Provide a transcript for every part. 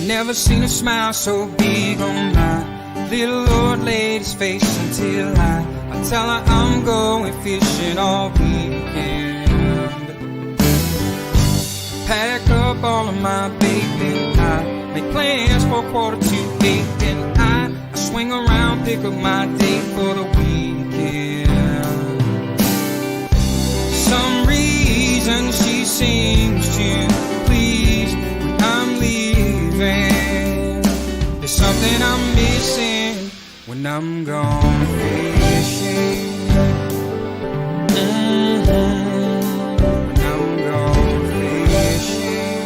Never seen a smile so big on my little old lady's face until I tell her I'm going fishing all weekend. Pack up all of my bacon, I make plans for 7:45, and I swing around, pick up my date for the weekend. Some reason she seems to please when I'm leaving. There's something I'm missing when I'm gone fishing. When I'm gone fishing.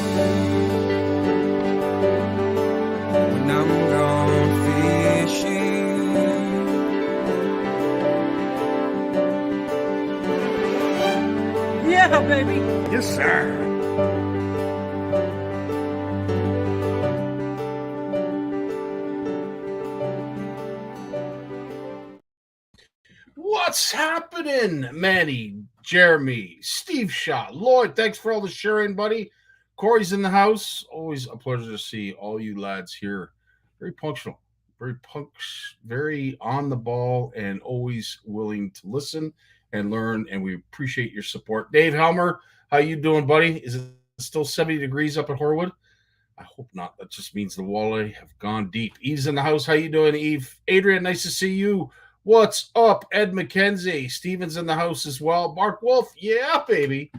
When I'm gone fishing. Yeah, baby. Yes, sir. What's happening, Manny, Jeremy, Steve Shaw, Lloyd? Thanks for all the sharing, buddy. Corey's in the house. Always a pleasure to see all you lads here. Very punctual, very on the ball, and always willing to listen and learn. And we appreciate your support. Dave Helmer, how you doing, buddy? Is it still 70 degrees up at Horwood? I hope not. That just means the walleye have gone deep. Eve's in the house. How you doing, Eve? Adrian, nice to see you. What's up, Ed McKenzie? Steven's in the house as well. Mark Wolf, yeah, baby.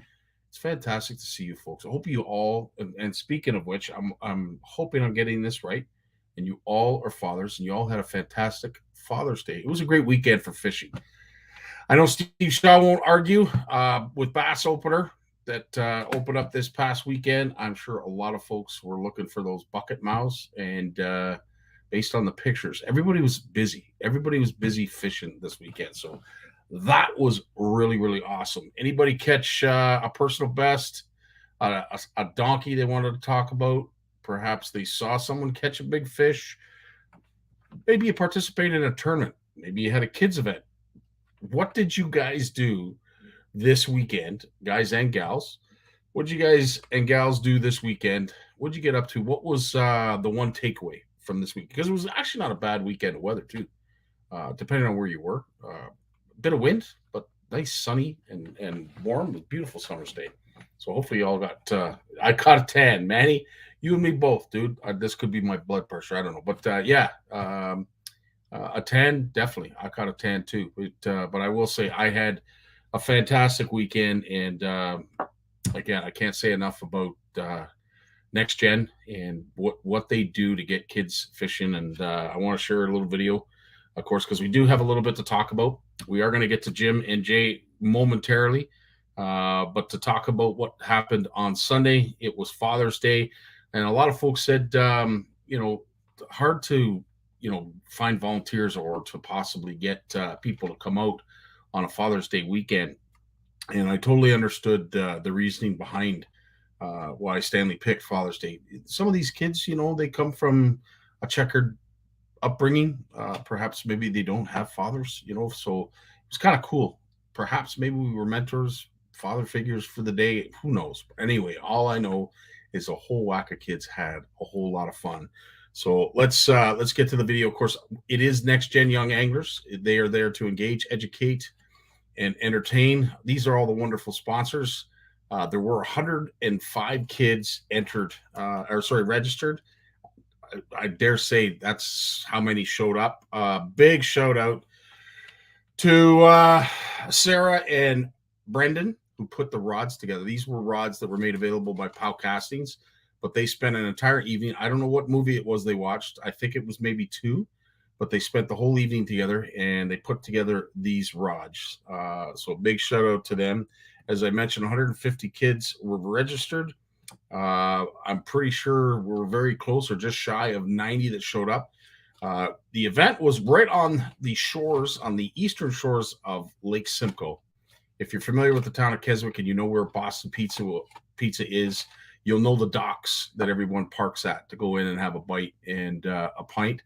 It's fantastic to see you folks. I hope you all, and speaking of which, I'm hoping I'm getting this right, and you all are fathers, and you all had a fantastic Father's Day. It was a great weekend for fishing. I know Steve Shaw won't argue with Bass Opener that opened up this past weekend. I'm sure a lot of folks were looking for those bucket mouths, and based on the pictures, everybody was busy. Everybody was busy fishing this weekend. So that was really, really awesome. Anybody catch a personal best, a donkey they wanted to talk about? Perhaps they saw someone catch a big fish. Maybe you participated in a tournament. Maybe you had a kids event. What did you guys do this weekend, guys and gals? What did you guys and gals do this weekend? What did you get up to? What was the one takeaway from this week? Because it was actually not a bad weekend of weather too, depending on where you were. A bit of wind, but nice, sunny and warm with beautiful summer's day. So hopefully you all got I caught a tan. Manny, you and me both, dude. This could be my blood pressure, I don't know, but a tan, definitely. I caught a tan too, but I will say I had a fantastic weekend, and again, I can't say enough about Next Gen and what they do to get kids fishing. And I want to share a little video, of course, because we do have a little bit to talk about. We are going to get to Jim and Jay momentarily, but to talk about what happened on Sunday. It was Father's Day, and a lot of folks said, hard to, find volunteers or to possibly get people to come out on a Father's Day weekend. And I totally understood the reasoning behind why Stanley picked Father's Day. Some of these kids, they come from a checkered upbringing. Perhaps maybe they don't have fathers, so it's kind of cool. Perhaps maybe we were mentors, father figures for the day. Who knows? But anyway, all I know is a whole whack of kids had a whole lot of fun. So let's get to the video. Of course, it is Next Gen Young Anglers. They are there to engage, educate, and entertain. These are all the wonderful sponsors. There were 105 kids registered. I dare say that's how many showed up. Big shout out to Sarah and Brendan, who put the rods together. These were rods that were made available by Pow Castings, but they spent an entire evening. I don't know what movie it was they watched. I think it was maybe 2, but they spent the whole evening together and they put together these rods. So big shout out to them. As I mentioned, 150 kids were registered. I'm pretty sure we're very close or just shy of 90 that showed up. The event was right on the shores, on the eastern shores of Lake Simcoe. If you're familiar with the town of Keswick and you know where Boston Pizza is, you'll know the docks that everyone parks at to go in and have a bite and a pint.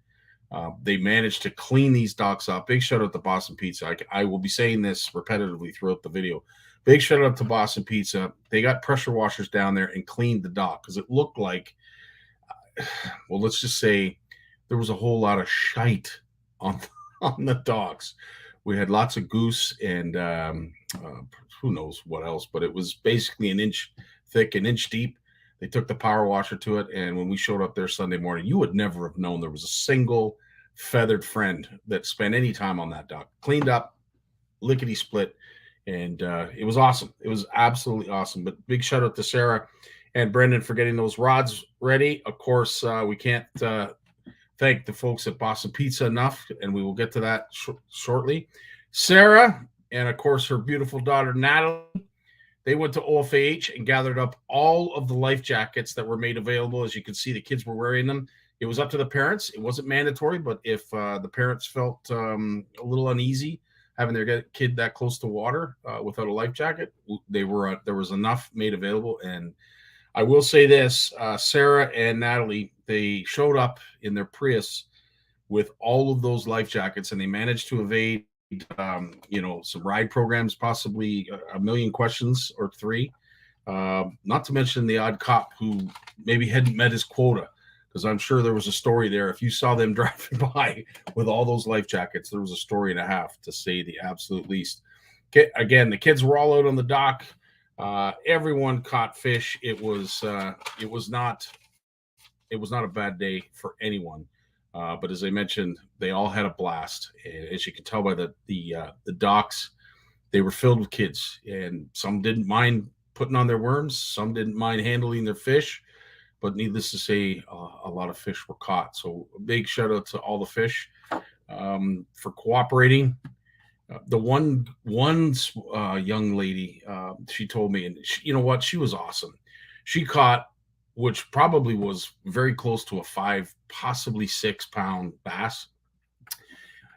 They managed to clean these docks up. Big shout out to Boston Pizza. I will be saying this repetitively throughout the video. Big shout out to Boston Pizza. They got pressure washers down there and cleaned the dock because it looked like, well, let's just say there was a whole lot of shite on the docks. We had lots of goose and who knows what else, but it was basically an inch thick, an inch deep. They took the power washer to it, and when we showed up there Sunday morning, you would never have known there was a single feathered friend that spent any time on that dock. Cleaned up, lickety split, and it was awesome. It was absolutely awesome. But big shout out to Sarah and Brendan for getting those rods ready. Of course, we can't thank the folks at Boston Pizza enough, and we will get to that shortly. Sarah and, of course, her beautiful daughter, Natalie, they went to OFAH and gathered up all of the life jackets that were made available. As you can see, the kids were wearing them. It was up to the parents. It wasn't mandatory, but if the parents felt a little uneasy having their kid that close to water without a life jacket, there was enough made available. And I will say this, Sarah and Natalie, they showed up in their Prius with all of those life jackets, and they managed to evade some ride programs, possibly a million questions or three. Not to mention the odd cop who maybe hadn't met his quota, because I'm sure there was a story there. If you saw them driving by with all those life jackets, there was a story and a half, to say the absolute least. Again, the kids were all out on the dock. Everyone caught fish. It was not a bad day for anyone. But as I mentioned, they all had a blast. And as you can tell by the docks, they were filled with kids, and some didn't mind putting on their worms. Some didn't mind handling their fish, but needless to say, a lot of fish were caught. So a big shout out to all the fish for cooperating. The one young lady, she told me, and you know what? She was awesome. She caught, which probably was very close to a 5, possibly 6 pound bass.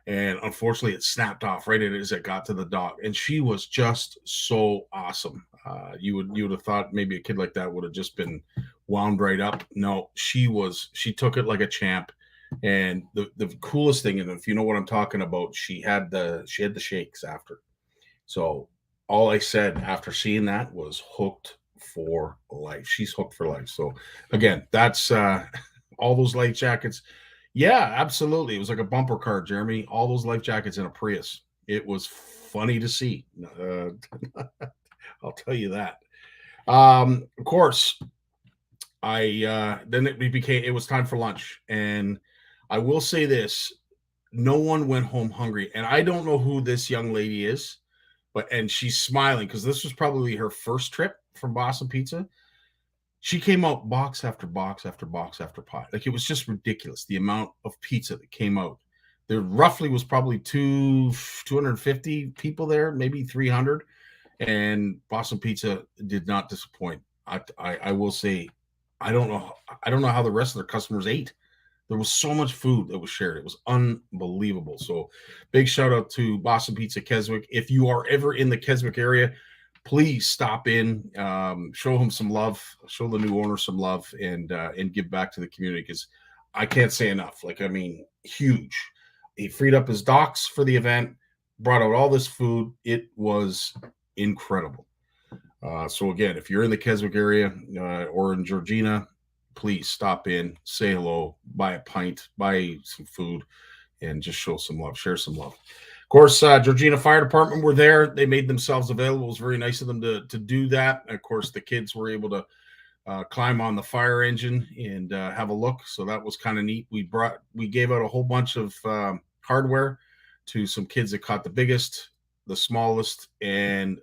And unfortunately, it snapped off right as it got to the dock. And she was just so awesome. You would have thought maybe a kid like that would have just been wound right up. No, she took it like a champ. And the coolest thing, and if you know what I'm talking about, she had the shakes after. So all I said after seeing that was hooked for life. She's hooked for life. So again, that's all those life jackets. Yeah, absolutely. It was like a bumper car, Jeremy. All those life jackets in a Prius. It was funny to see. I'll tell you that. Of course, then it was time for lunch, and I will say this: no one went home hungry. And I don't know who this young lady is, and she's smiling because this was probably her first trip from Boston Pizza. She came out box after box after box after pie. Like, it was just ridiculous, the amount of pizza that came out. There roughly was probably 250 people there, maybe 300. And Boston Pizza did not disappoint. I will say, I don't know how the rest of their customers ate. There was so much food that was shared. It was unbelievable. So big shout out to Boston Pizza Keswick. If you are ever in the Keswick area, please stop in, show him some love, show the new owner some love, and give back to the community, because I can't say enough. Like, I mean, huge. He freed up his docks for the event, brought out all this food. It was incredible. So again, if you're in the Keswick area or in Georgina, please stop in, say hello, buy a pint, buy some food, and just show some love, share some love. Of course, Georgina Fire Department were there. They made themselves available. It was very nice of them to do that. Of course, the kids were able to climb on the fire engine and have a look. So that was kind of neat. We gave out a whole bunch of hardware to some kids that caught the biggest, the smallest, and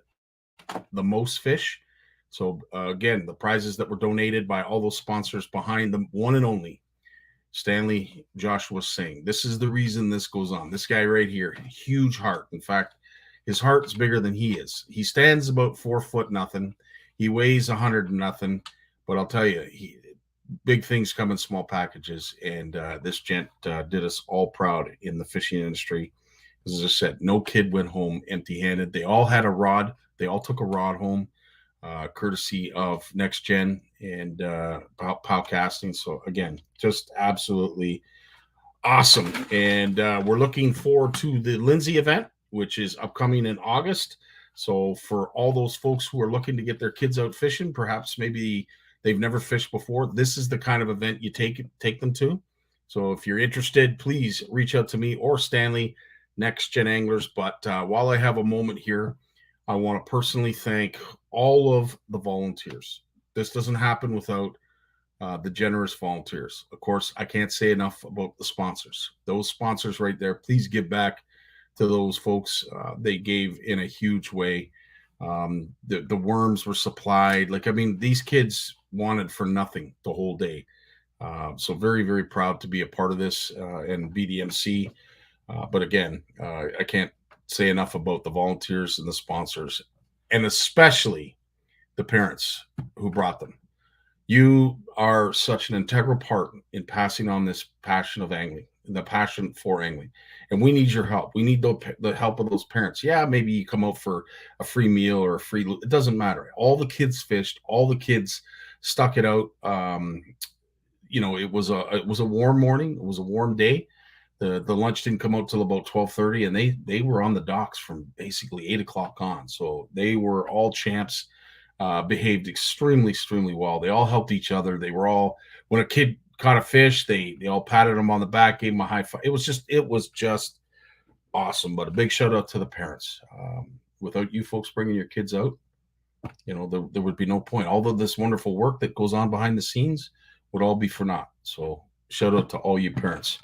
the most fish. So again, the prizes that were donated by all those sponsors behind the one and only Stanley Joshua Singh. This is the reason this goes on. This guy right here, huge heart. In fact, his heart is bigger than he is. He stands about 4 foot nothing. He weighs 100 nothing. But I'll tell you, big things come in small packages. And this gent did us all proud in the fishing industry. As I said, no kid went home empty-handed. They all had a rod. They all took a rod home, courtesy of Next Gen and Pow Casting. So, again, just absolutely awesome. And we're looking forward to the Lindsay event, which is upcoming in August. So for all those folks who are looking to get their kids out fishing, perhaps maybe they've never fished before, this is the kind of event you take them to. So if you're interested, please reach out to me or Stanley, Next Gen Anglers. But while I have a moment here, I want to personally thank all of the volunteers. This doesn't happen without the generous volunteers. Of course, I can't say enough about the sponsors. Those sponsors right there, please give back to those folks. They gave in a huge way. The worms were supplied. These kids wanted for nothing the whole day. So very, very proud to be a part of this and BDMC. But again, I can't say enough about the volunteers and the sponsors, and especially the parents who brought them. You are such an integral part in passing on this passion of angling, the passion for angling. And we need your help. We need the help of those parents. Yeah, maybe you come out for a free meal or it doesn't matter. All the kids fished, all the kids stuck it out. It was a warm morning. It was a warm day. The lunch didn't come out till about 12:30, and they were on the docks from basically 8 o'clock on. So they were all champs. Behaved extremely, extremely well. They all helped each other. They were all, when a kid caught a fish, they all patted him on the back, gave him a high five. It was just awesome. But a big shout out to the parents. Without you folks bringing your kids out, there would be no point. All of this wonderful work that goes on behind the scenes would all be for naught. So shout out to all you parents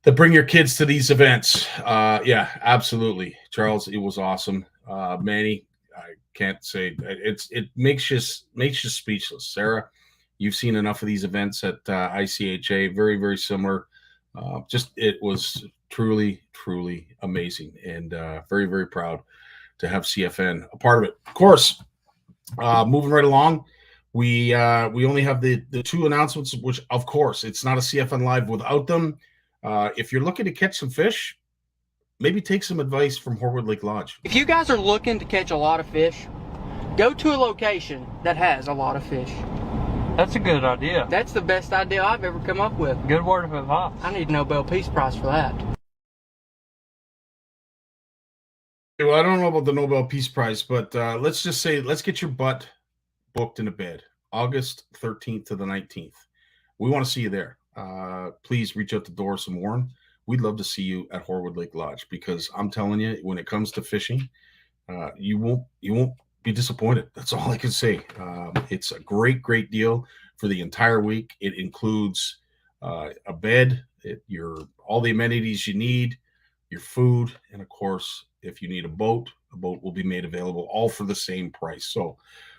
that bring your kids to these events. Yeah, absolutely. Charles, it was awesome. Manny, I can't say it makes you speechless. Sarah, you've seen enough of these events at ICHA, very, very similar. It was truly, truly amazing, and very, very proud to have CFN a part of it. Of course, moving right along, we only have the two announcements, which of course it's not a CFN Live without them. If you're looking to catch some fish, maybe take some advice from Horwood Lake Lodge. If you guys are looking to catch a lot of fish, go to a location that has a lot of fish. That's a good idea. That's the best idea I've ever come up with. Good word of advice. I need a Nobel Peace Prize for that. Well, I don't know about the Nobel Peace Prize, but let's just say, let's get your butt booked in a bed. August 13th to the 19th. We want to see you there. Please reach out to Doris and Warren. We'd love to see you at Horwood Lake Lodge, because I'm telling you, when it comes to fishing, you won't be disappointed. That's all I can say. It's a great, great deal for the entire week. It includes a bed, all the amenities you need, your food, and of course, if you need a boat will be made available, all for the same price. So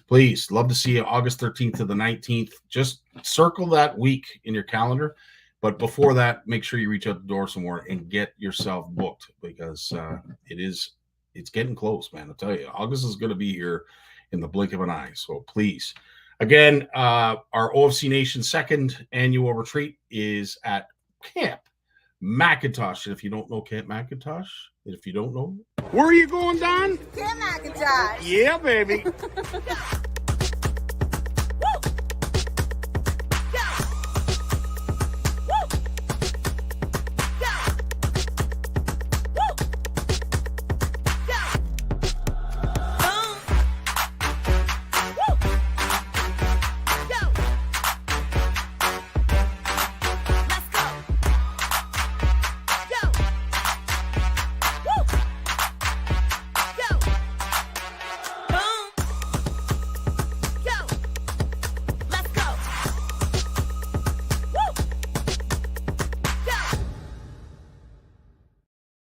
please, love to see you August 13th to the 19th. Just circle that week in your calendar. But before that, make sure you reach out to Doris and Warren and get yourself booked, because it's getting close, man. I'll tell you, August is going to be here in the blink of an eye. So please, again, our OFC Nation second annual retreat is at Camp Macintosh. And if you don't know Camp Macintosh, if you don't know, where are you going, Don? Camp Macintosh. Yeah, baby.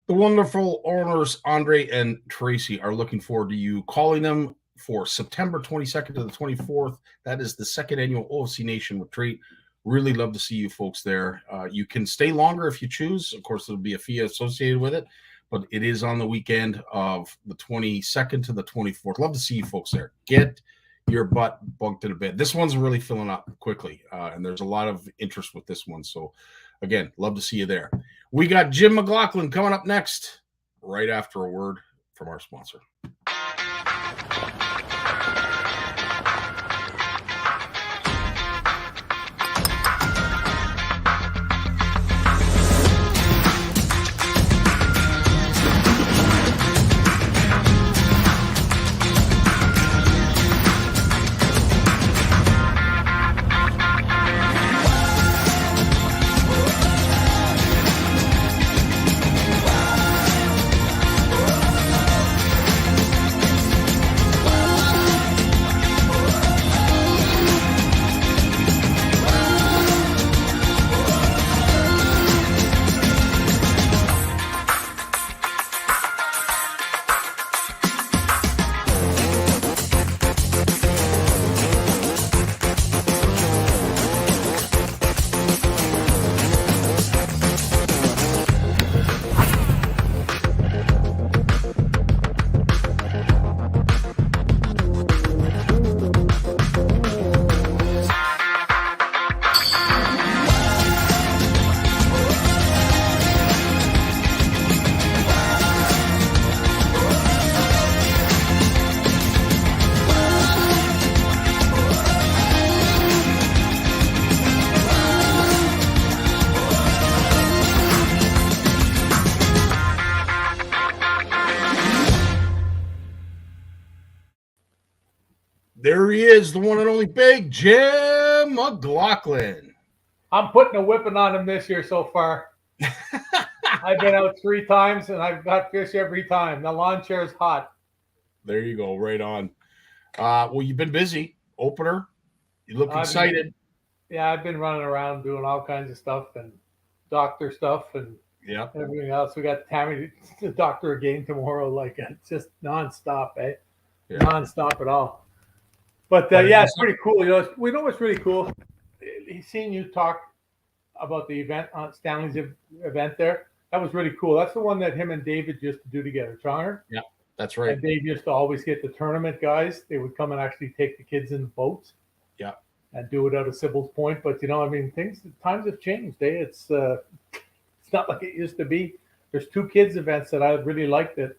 The wonderful owners, Andre and Tracy, are looking forward to you calling them for September 22nd to the 24th. That is the second annual OFC Nation retreat. Really love to see you folks there. You can stay longer if you choose. Of course, there'll be a fee associated with it, but it is on the weekend of the 22nd to the 24th. Love to see you folks there. Get your butt bunked in a bed. This one's really filling up quickly, and there's a lot of interest with this one. So, again, love to see you there. We got Jim McLaughlin coming up next, right after a word from our sponsor. There he is, the one and only Big Jim McLaughlin. I'm putting a whipping on him this year so far. I've been out 3 times, and I've got fish every time. The lawn chair is hot. There you go, right on. Well, you've been busy. Opener, you look excited. I've been running around doing all kinds of stuff and doctor stuff and everything else. We got Tammy, the doctor again tomorrow. Like, it's just nonstop, eh? Yeah. Nonstop at all. But it's pretty cool. You know, we know what's really cool. He's seen you talk about the event on Stanley's event there. That was really cool. That's the one that him and David used to do together, Connor. Yeah, that's right. And Dave used to always get the tournament guys. They would come and actually take the kids in the boats. Yeah. And do it out of Sybil's Point. But, you know, I mean, times have changed. Eh? It's not like it used to be. There's 2 kids events that I really liked that.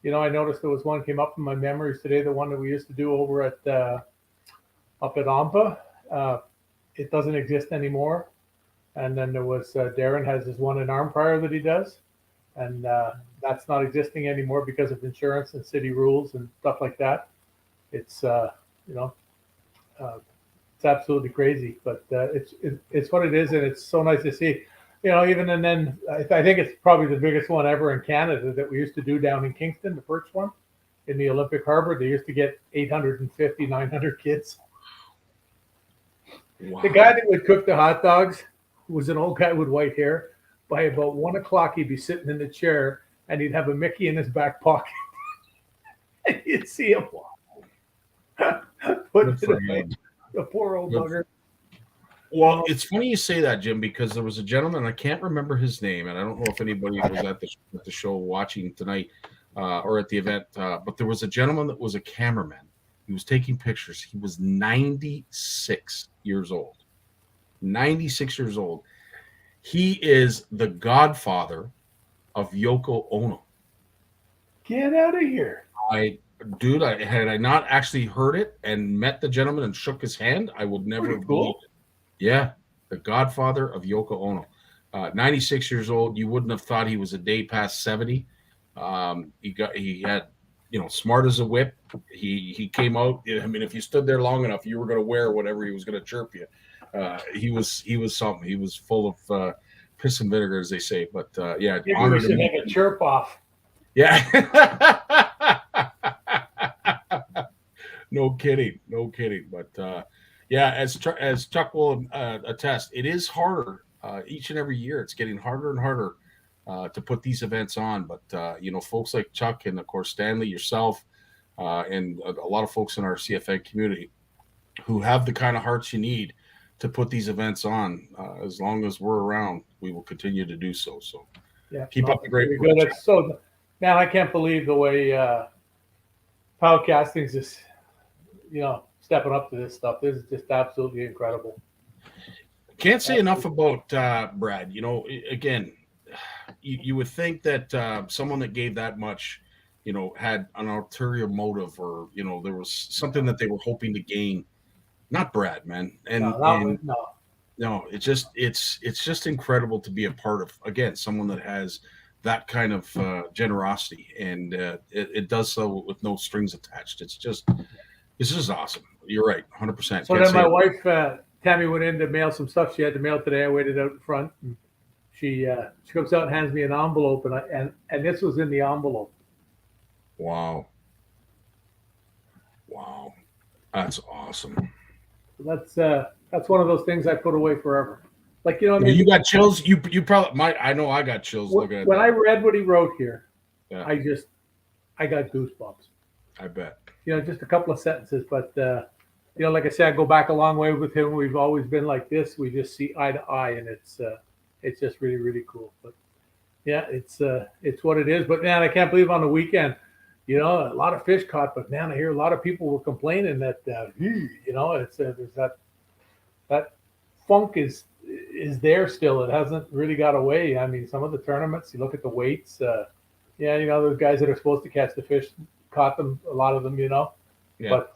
You know, I noticed there was one came up in my memories today, the one that we used to do over at up at Ampa. It doesn't exist anymore. And then there was Darren has his one in Armprior that he does. And that's not existing anymore because of insurance and city rules and stuff like that. It's, it's absolutely crazy. But it's what it is, and it's so nice to see. You know, even and then I think it's probably the biggest one ever in Canada that we used to do down in Kingston, the first one in the Olympic Harbor. They used to get 850, 900 kids. Wow. The guy that would cook the hot dogs was an old guy with white hair. By about 1 o'clock, he'd be sitting in the chair and he'd have a Mickey in his back pocket. And you'd see him put it away. The poor old bugger. Well, it's funny you say that, Jim, because there was a gentleman, I can't remember his name, and I don't know if anybody was at the show watching tonight or at the event, but there was a gentleman that was a cameraman. He was taking pictures. He was 96 years old. 96 years old. He is the godfather of Yoko Ono. Get out of here. Had I not actually heard it and met the gentleman and shook his hand, I would never have believed it. Yeah, the godfather of Yoko Ono. 96 years old. You wouldn't have thought he was a day past 70. He had, you know, smart as a whip. He came out. I mean, if you stood there long enough, you were going to wear whatever he was going to chirp you. He was something. He was full of piss and vinegar, as they say. But yeah, maybe we should make a chirp off. Yeah. No kidding. But yeah, as Chuck will attest, it is harder each and every year. It's getting harder and harder to put these events on. But, you know, folks like Chuck and, of course, Stanley, yourself, and a lot of folks in our CFN community who have the kind of hearts you need to put these events on. As long as we're around, we will continue to do so. So Yeah, keep up the great pretty work. good. It's so, man, I can't believe the way Podcastings is, stepping up to this stuff. This is just absolutely incredible. Can't say enough about Brad. Again, you would think that someone that gave that much, had an ulterior motive, or there was something that they were hoping to gain. Not Brad, man. And no, it's just incredible to be a part of. Again, someone that has that kind of generosity, and it does so with no strings attached. It's just awesome. You're right, 100%. So then my wife, Tammy, went in to mail some stuff. She had to mail today. I waited out in front. And she comes out and hands me an envelope, and this was in the envelope. Wow, that's awesome. That's one of those things I put away forever. Like, you got chills. You probably might. I know I got chills looking at when that. I read what he wrote here. Yeah. I got goosebumps. I bet. Just a couple of sentences, but like I said, I go back a long way with him. We've always been like this. We just see eye to eye, and it's just really, really cool. But yeah, it's what it is. But man, I can't believe on the weekend, a lot of fish caught. But man, I hear a lot of people were complaining that it's there's that funk is there still. It hasn't really got away. I mean, some of the tournaments, you look at the weights. Those guys that are supposed to catch the fish caught them. A lot of them, Yeah. But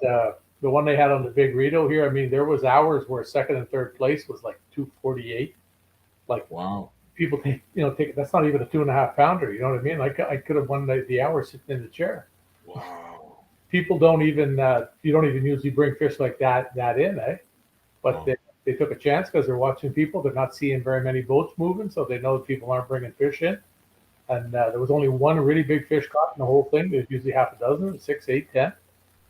the one they had on the Big Rito here, I mean, there was hours where second and third place was like 248. Like, wow. People take that's not even a 2.5 pounder. You know what I mean? Like, I could have won the hour sitting in the chair. Wow. People don't even you don't even usually bring fish like that in, eh? But they took a chance because they're watching people. They're not seeing very many boats moving, so they know that people aren't bringing fish in. And there was only one really big fish caught in the whole thing. There's usually half a dozen, 6, 8, 10.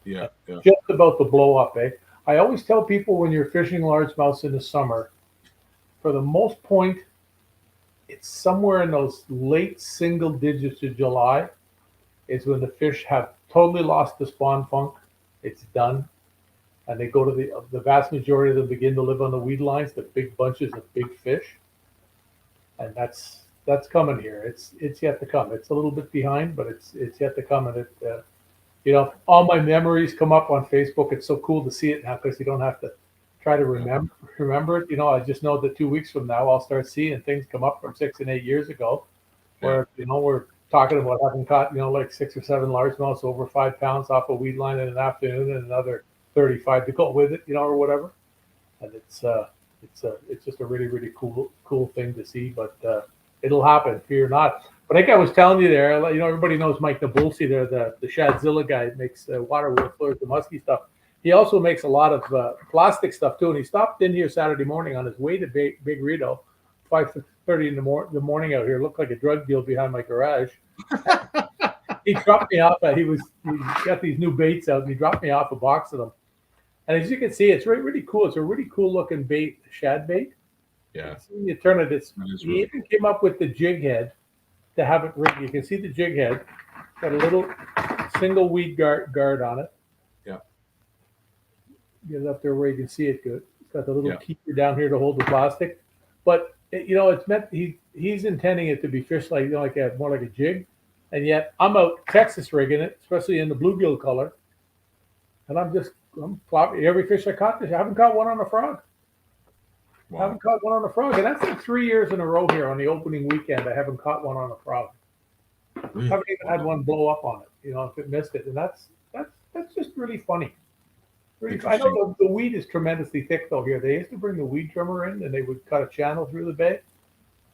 Yeah. Just about to blow up, eh? I always tell people when you're fishing largemouths in the summer, for the most point, it's somewhere in those late single digits of July is when the fish have totally lost the spawn funk. It's done. And they go to the vast majority of them begin to live on the weed lines, the big bunches of big fish. And that's coming here. It's yet to come. It's a little bit behind, but it's yet to come. And all my memories come up on Facebook. It's so cool to see it now because you don't have to try to remember it. I just know that 2 weeks from now I'll start seeing things come up from 6 and 8 years ago, where we're talking about having caught like 6 or 7 largemouths over 5 pounds off a weed line in an afternoon and another 35 to go with it, or whatever. And it's just a really, really cool thing to see. But it'll happen. Fear not. But I think I was telling you there, everybody knows Mike Nabulsi there, the Shadzilla guy, makes water wheel floors, the musky stuff. He also makes a lot of plastic stuff too. And he stopped in here Saturday morning on his way to Big Rito, 5:30 in the morning out here. Looked like a drug deal behind my garage. He dropped me off. He got these new baits out, and he dropped me off a box of them. And as you can see, it's really, really cool. It's a really cool looking bait, shad bait. Yeah. You turn it. He even came up with the jig head to have it rigged. You can see the jig head. Got a little single weed guard on it. Yeah. Get it up there where you can see it good. It's got the little keeper down here to hold the plastic. But it's meant he's intending it to be fished like more like a jig. And yet I'm out Texas rigging it, especially in the bluegill color. And I'm flopping every fish I caught. I haven't caught one on a frog. Wow. I haven't caught one on a frog. And that's like 3 years in a row here on the opening weekend. I haven't caught one on a frog. Really? I haven't even had one blow up on it, if it missed it. And that's just really funny. Really, I know the weed is tremendously thick though here. They used to bring the weed trimmer in and they would cut a channel through the bay.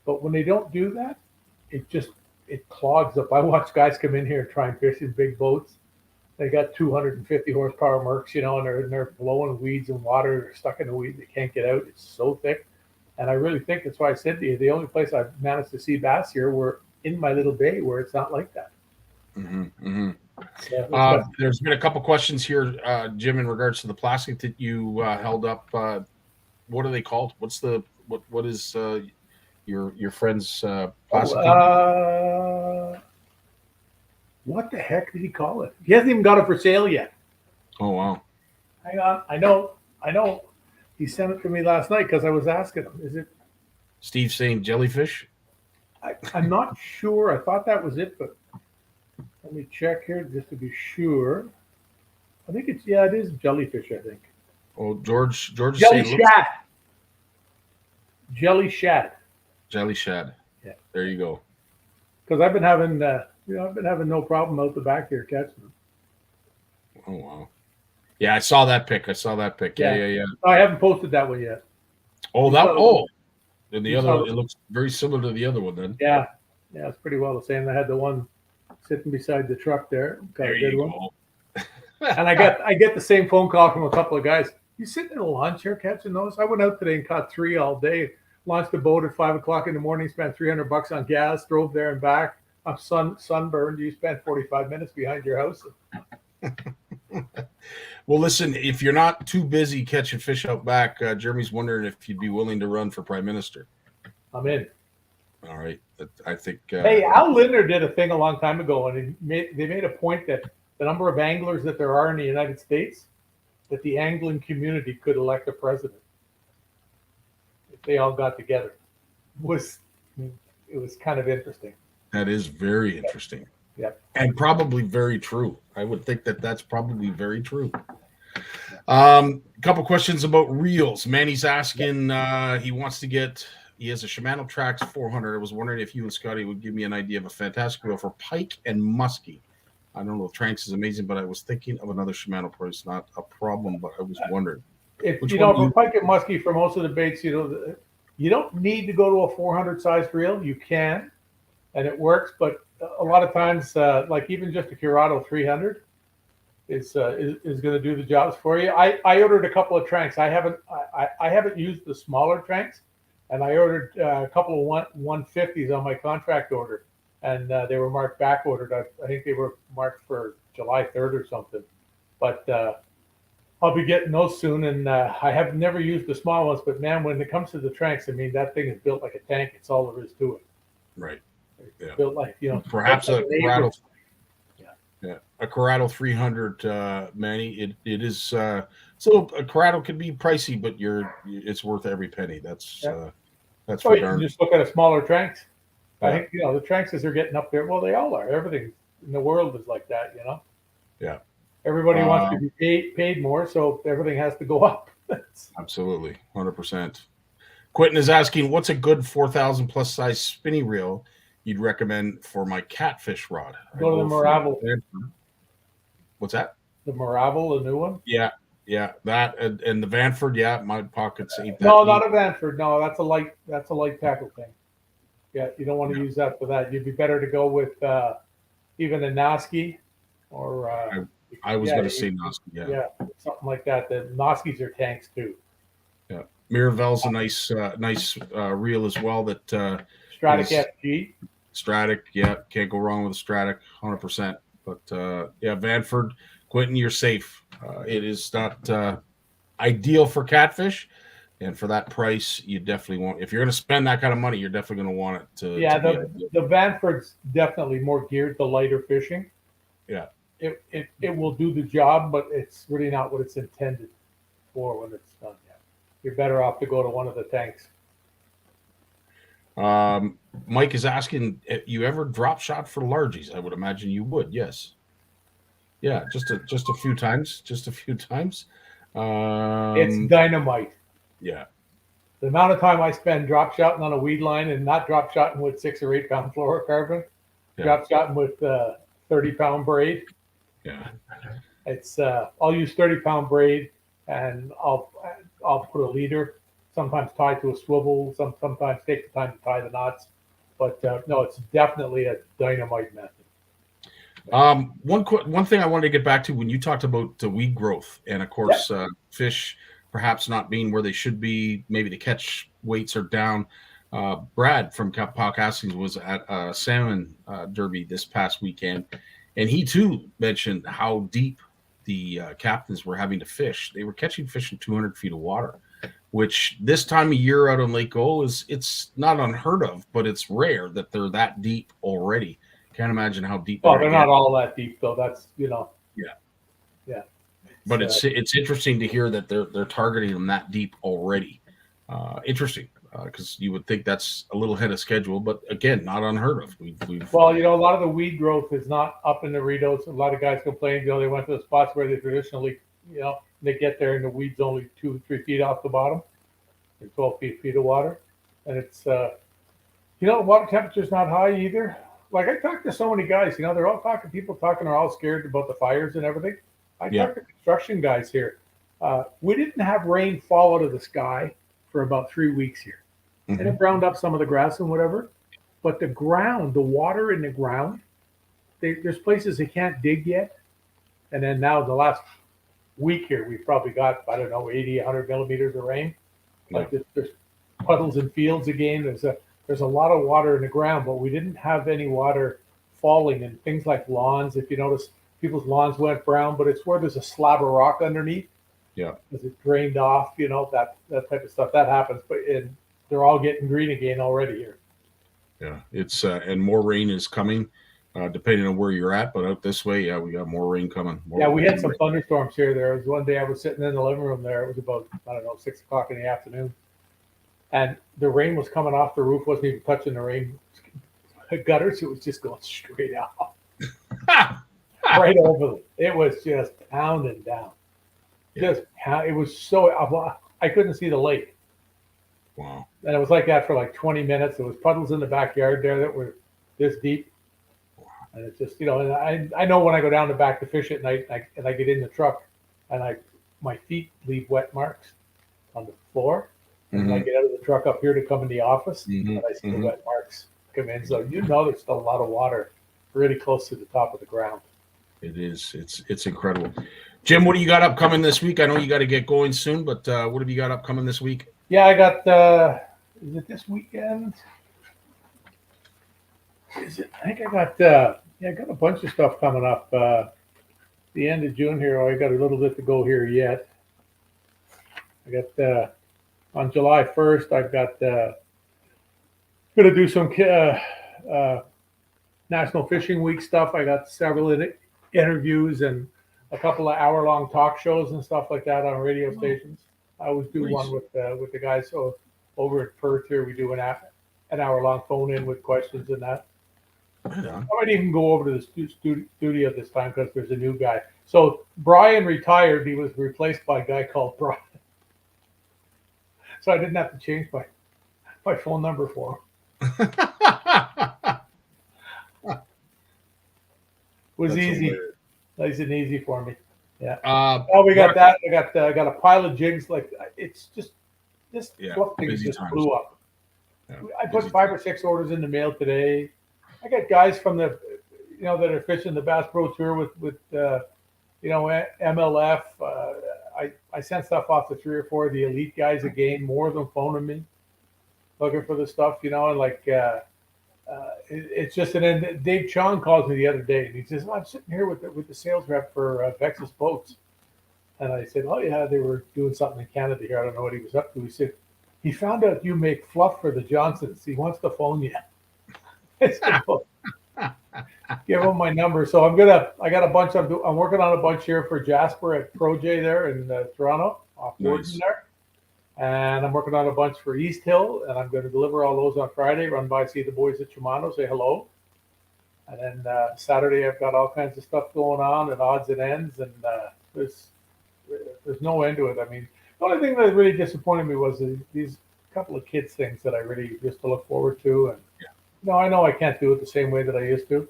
But when they don't do that, it clogs up. I watch guys come in here and try and fish in big boats. They got 250 horsepower Mercs, and they're blowing weeds and water. They're stuck in the weed. They can't get out. It's so thick. And I really think that's why I said to you, the only place I've managed to see bass here were in my little bay where it's not like that. Mm-hmm, mm-hmm. There's been a couple questions here, Jim, in regards to the plastic that you held up. What are they called? What is your friend's plastic? What the heck did he call it? He hasn't even got it for sale yet. Oh wow! Hang on, I know. He sent it to me last night because I was asking him. Is it? Steve saying jellyfish. I'm not sure. I thought that was it, but let me check here just to be sure. I think it is jellyfish. I think. Oh, George is Jelly saying shad. Jelly shad. jelly shad. Yeah. There you go. Because I've been having, I've been having no problem out the back here catching them. Oh wow. Yeah, I saw that pic. Yeah. I haven't posted that one yet. Oh, that. Oh, and the You other. saw It looks very similar to the other one. Then. Yeah, it's pretty well the same. I had the one sitting beside the truck there. Got There a good you one. go. And I get the same phone call from a couple of guys. You sitting in a lawn chair catching those? I went out today and caught 3 all day. Launched a boat at 5 o'clock in the morning. Spent $300 on gas. Drove there and back. I'm sunburned. You spent 45 minutes behind your house. Well, listen. If you're not too busy catching fish out back, Jeremy's wondering if you'd be willing to run for prime minister. I'm in. All right, I think. Hey, Al Lindner did a thing a long time ago, and they made a point that the number of anglers that there are in the United States, that the angling community could elect a president if they all got together. It was kind of interesting. That is very interesting. Yep. And probably very true. I would think that that's probably very true. A couple questions about reels. Manny's asking, he has a Shimano Trax 400. I was wondering if you and Scotty would give me an idea of a fantastic reel for pike and muskie. I don't know, Trax is amazing, but I was thinking of another Shimano pro. It's not a problem, but I was wondering. If for pike and muskie, for most of the baits, you don't need to go to a 400 sized reel. You can, and it works. But a lot of times, like even just a Curado 300 is going to do the jobs for you. I ordered a couple of Tranks. I haven't used the smaller Tranks, and I ordered a couple of 150s on my contract order, and they were marked back ordered. I think they were marked for July 3rd or something. But I'll be getting those soon, and I have never used the small ones. But man, when it comes to the Tranks, I mean that thing is built like a tank. It's all there is to it. Right. Yeah. Built like Perhaps a Corrado. Yeah. A Corrado 300, Manny. It is so a Corrado could be pricey, but it's worth every penny. That's you for can darn. just look at a smaller Tranks. Yeah. I think the Tranks as they're getting up there. Well, they all are. Everything in the world is like that. Yeah. Everybody wants to be paid more, so everything has to go up. Absolutely, 100%. Quentin is asking, what's a good 4,000 plus size spinny reel you'd recommend for my catfish rod? Go to the Maravel. What's that? The Maravel, the new one? Yeah, that and the Vanford. Yeah, my pockets ain't that. No, deep. not a Vanford. No, that's a light tackle thing. Yeah, you don't want to use that for that. You'd be better to go with even a Noski or. I was going to say Noski. Yeah, something like that. The Noskis are tanks too. Yeah, Miravel's a nice reel as well. That Stratic FG. Stratic, yeah, can't go wrong with a Stratic, 100%. But Vanford, Quentin, you're safe. It is not ideal for catfish, and for that price, you definitely want. If you're going to spend that kind of money, you're definitely going to want it to. Yeah, to the Vanford's definitely more geared to lighter fishing. Yeah. It will do the job, but it's really not what it's intended for when it's done yet. You're better off to go to one of the tanks. Mike is asking, you ever drop shot for largies? I would imagine you would. Yes. Yeah, just a few times. It's dynamite. Yeah. The amount of time I spend drop shotting on a weed line and not drop shotting with 6 or 8 pound fluorocarbon, drop shotting with 30-pound braid. Yeah. It's I'll use 30-pound braid, and I'll put a leader, sometimes tied to a swivel, sometimes take the time to tie the knots. But no, it's definitely a dynamite method. One thing I wanted to get back to when you talked about the weed growth, and of course fish perhaps not being where they should be, maybe the catch weights are down. Brad from Palcassins was at a salmon derby this past weekend, and he too mentioned how deep the captains were having to fish. They were catching fish in 200 feet of water, which this time of year out on Lake O it's not unheard of, but it's rare that they're that deep already. Can't imagine how deep. Well, they're not all that deep though. That's Yeah. But it's interesting to hear that they're targeting them that deep already. Interesting, because you would think that's a little ahead of schedule, but again, not unheard of. Well, a lot of the weed growth is not up in the Ritos. A lot of guys complain, they went to the spots where they traditionally, they get there and the weed's only 2-3 feet off the bottom, and 12 feet of water, and it's water temperature's not high either. Like, I talked to so many guys, they're all talking. People talking are all scared about the fires and everything. I talked to construction guys here. We didn't have rain fall out of the sky for about 3 weeks here. And it browned up some of the grass and whatever. But the ground, the water in the ground, there's places they can't dig yet. And then now the last week here, we've probably got, 80, 100 millimeters of rain. Like there's puddles in fields again. There's a lot of water in the ground, but we didn't have any water falling in things like lawns. If you notice, people's lawns went brown, but it's where there's a slab of rock underneath. Yeah. As it drained off, that type of stuff. That happens, but they're all getting green again already here. Yeah, it's and more rain is coming, depending on where you're at. But out this way, we got more rain coming. We had some thunderstorms here. There was one day I was sitting in the living room there. It was about 6 o'clock in the afternoon, and the rain was coming off the roof. Wasn't even touching the rain gutters. It was just going straight out, right over them. It was just pounding down. It was so I couldn't see the lake. Wow. And it was like that for like 20 minutes. There was puddles in the backyard there that were this deep. Wow. And it's just, and I know when I go down the back to fish at night and I get in the truck and my feet leave wet marks on the floor. And I get out of the truck up here to come in the office and I see the wet marks come in. So there's still a lot of water really close to the top of the ground. It is. It's incredible. Jim, what do you got upcoming this week? I know you got to get going soon, but what have you got upcoming this week? Yeah, I got, is it this weekend? I think I got a bunch of stuff coming up. The end of June here. I got a little bit to go here yet. I got, on July 1st, I've got, going to do some National Fishing Week stuff. I got several interviews and a couple of hour-long talk shows and stuff like that on radio stations. I always do one with the guys. So over at Perth here, we do an hour-long phone-in with questions and that. I might even go over to the studio this time because there's a new guy. So Brian retired. He was replaced by a guy called Brian. So I didn't have to change my phone number for him. Was That's easy. hilarious. Nice and easy for me. Yeah. We got that. I got a pile of jigs. Like, it's just this fluff thing just blew up. Yeah, I put 5 or 6 orders in the mail today. I got guys from the that are fishing the Bass Pro Tour with MLF. I sent stuff off to 3 or 4 of the elite guys again. More of them phoning me, looking for the stuff. And like. It's just, and then Dave Chong calls me the other day and he says, I'm sitting here with the sales rep for Vexus Boats. And I said, oh yeah, they were doing something in Canada here. I don't know what he was up to. He said, he found out you make fluff for the Johnsons. He wants to phone you. I said, well, give him my number. So I'm working on a bunch here for Jasper at Pro J there in Toronto, off Gordon there. And I'm working on a bunch for East Hill, and I'm going to deliver all those on Friday. Run by, see the boys at Shimano, say hello. And then Saturday, I've got all kinds of stuff going on and odds and ends, and there's no end to it. I mean, the only thing that really disappointed me was these couple of kids things that I really used to look forward to. And I know I can't do it the same way that I used to,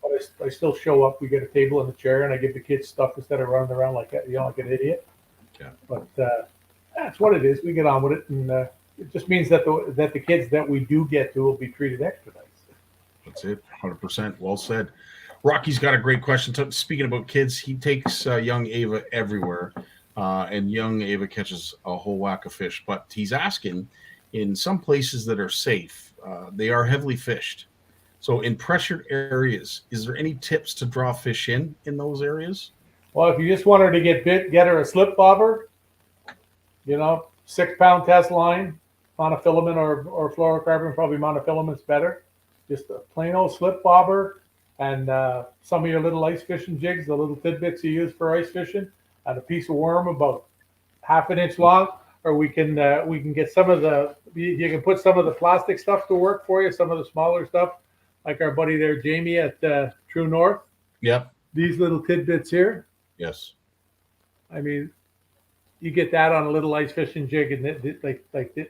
but I still show up. We get a table and a chair, and I give the kids stuff instead of running around like like an idiot. Yeah. But that's what it is. We get on with it, and it just means that the kids that we do get to will be treated extra nice. That's it, 100%. Well said. Rocky's got a great question. Speaking about kids, he takes young Ava everywhere, and young Ava catches a whole whack of fish. But he's asking, in some places that are safe, they are heavily fished. So in pressured areas, is there any tips to draw fish in those areas? Well, if you just want her to get bit, get her a slip bobber. 6-pound test line, monofilament or fluorocarbon, probably monofilament's better. Just a plain old slip bobber and some of your little ice fishing jigs, the little tidbits you use for ice fishing. and a piece of worm about half an inch long, or we can get some of you can put some of the plastic stuff to work for you, some of the smaller stuff, like our buddy there, Jamie at True North. Yep. These little tidbits here. Yes. I mean, you get that on a little ice fishing jig, and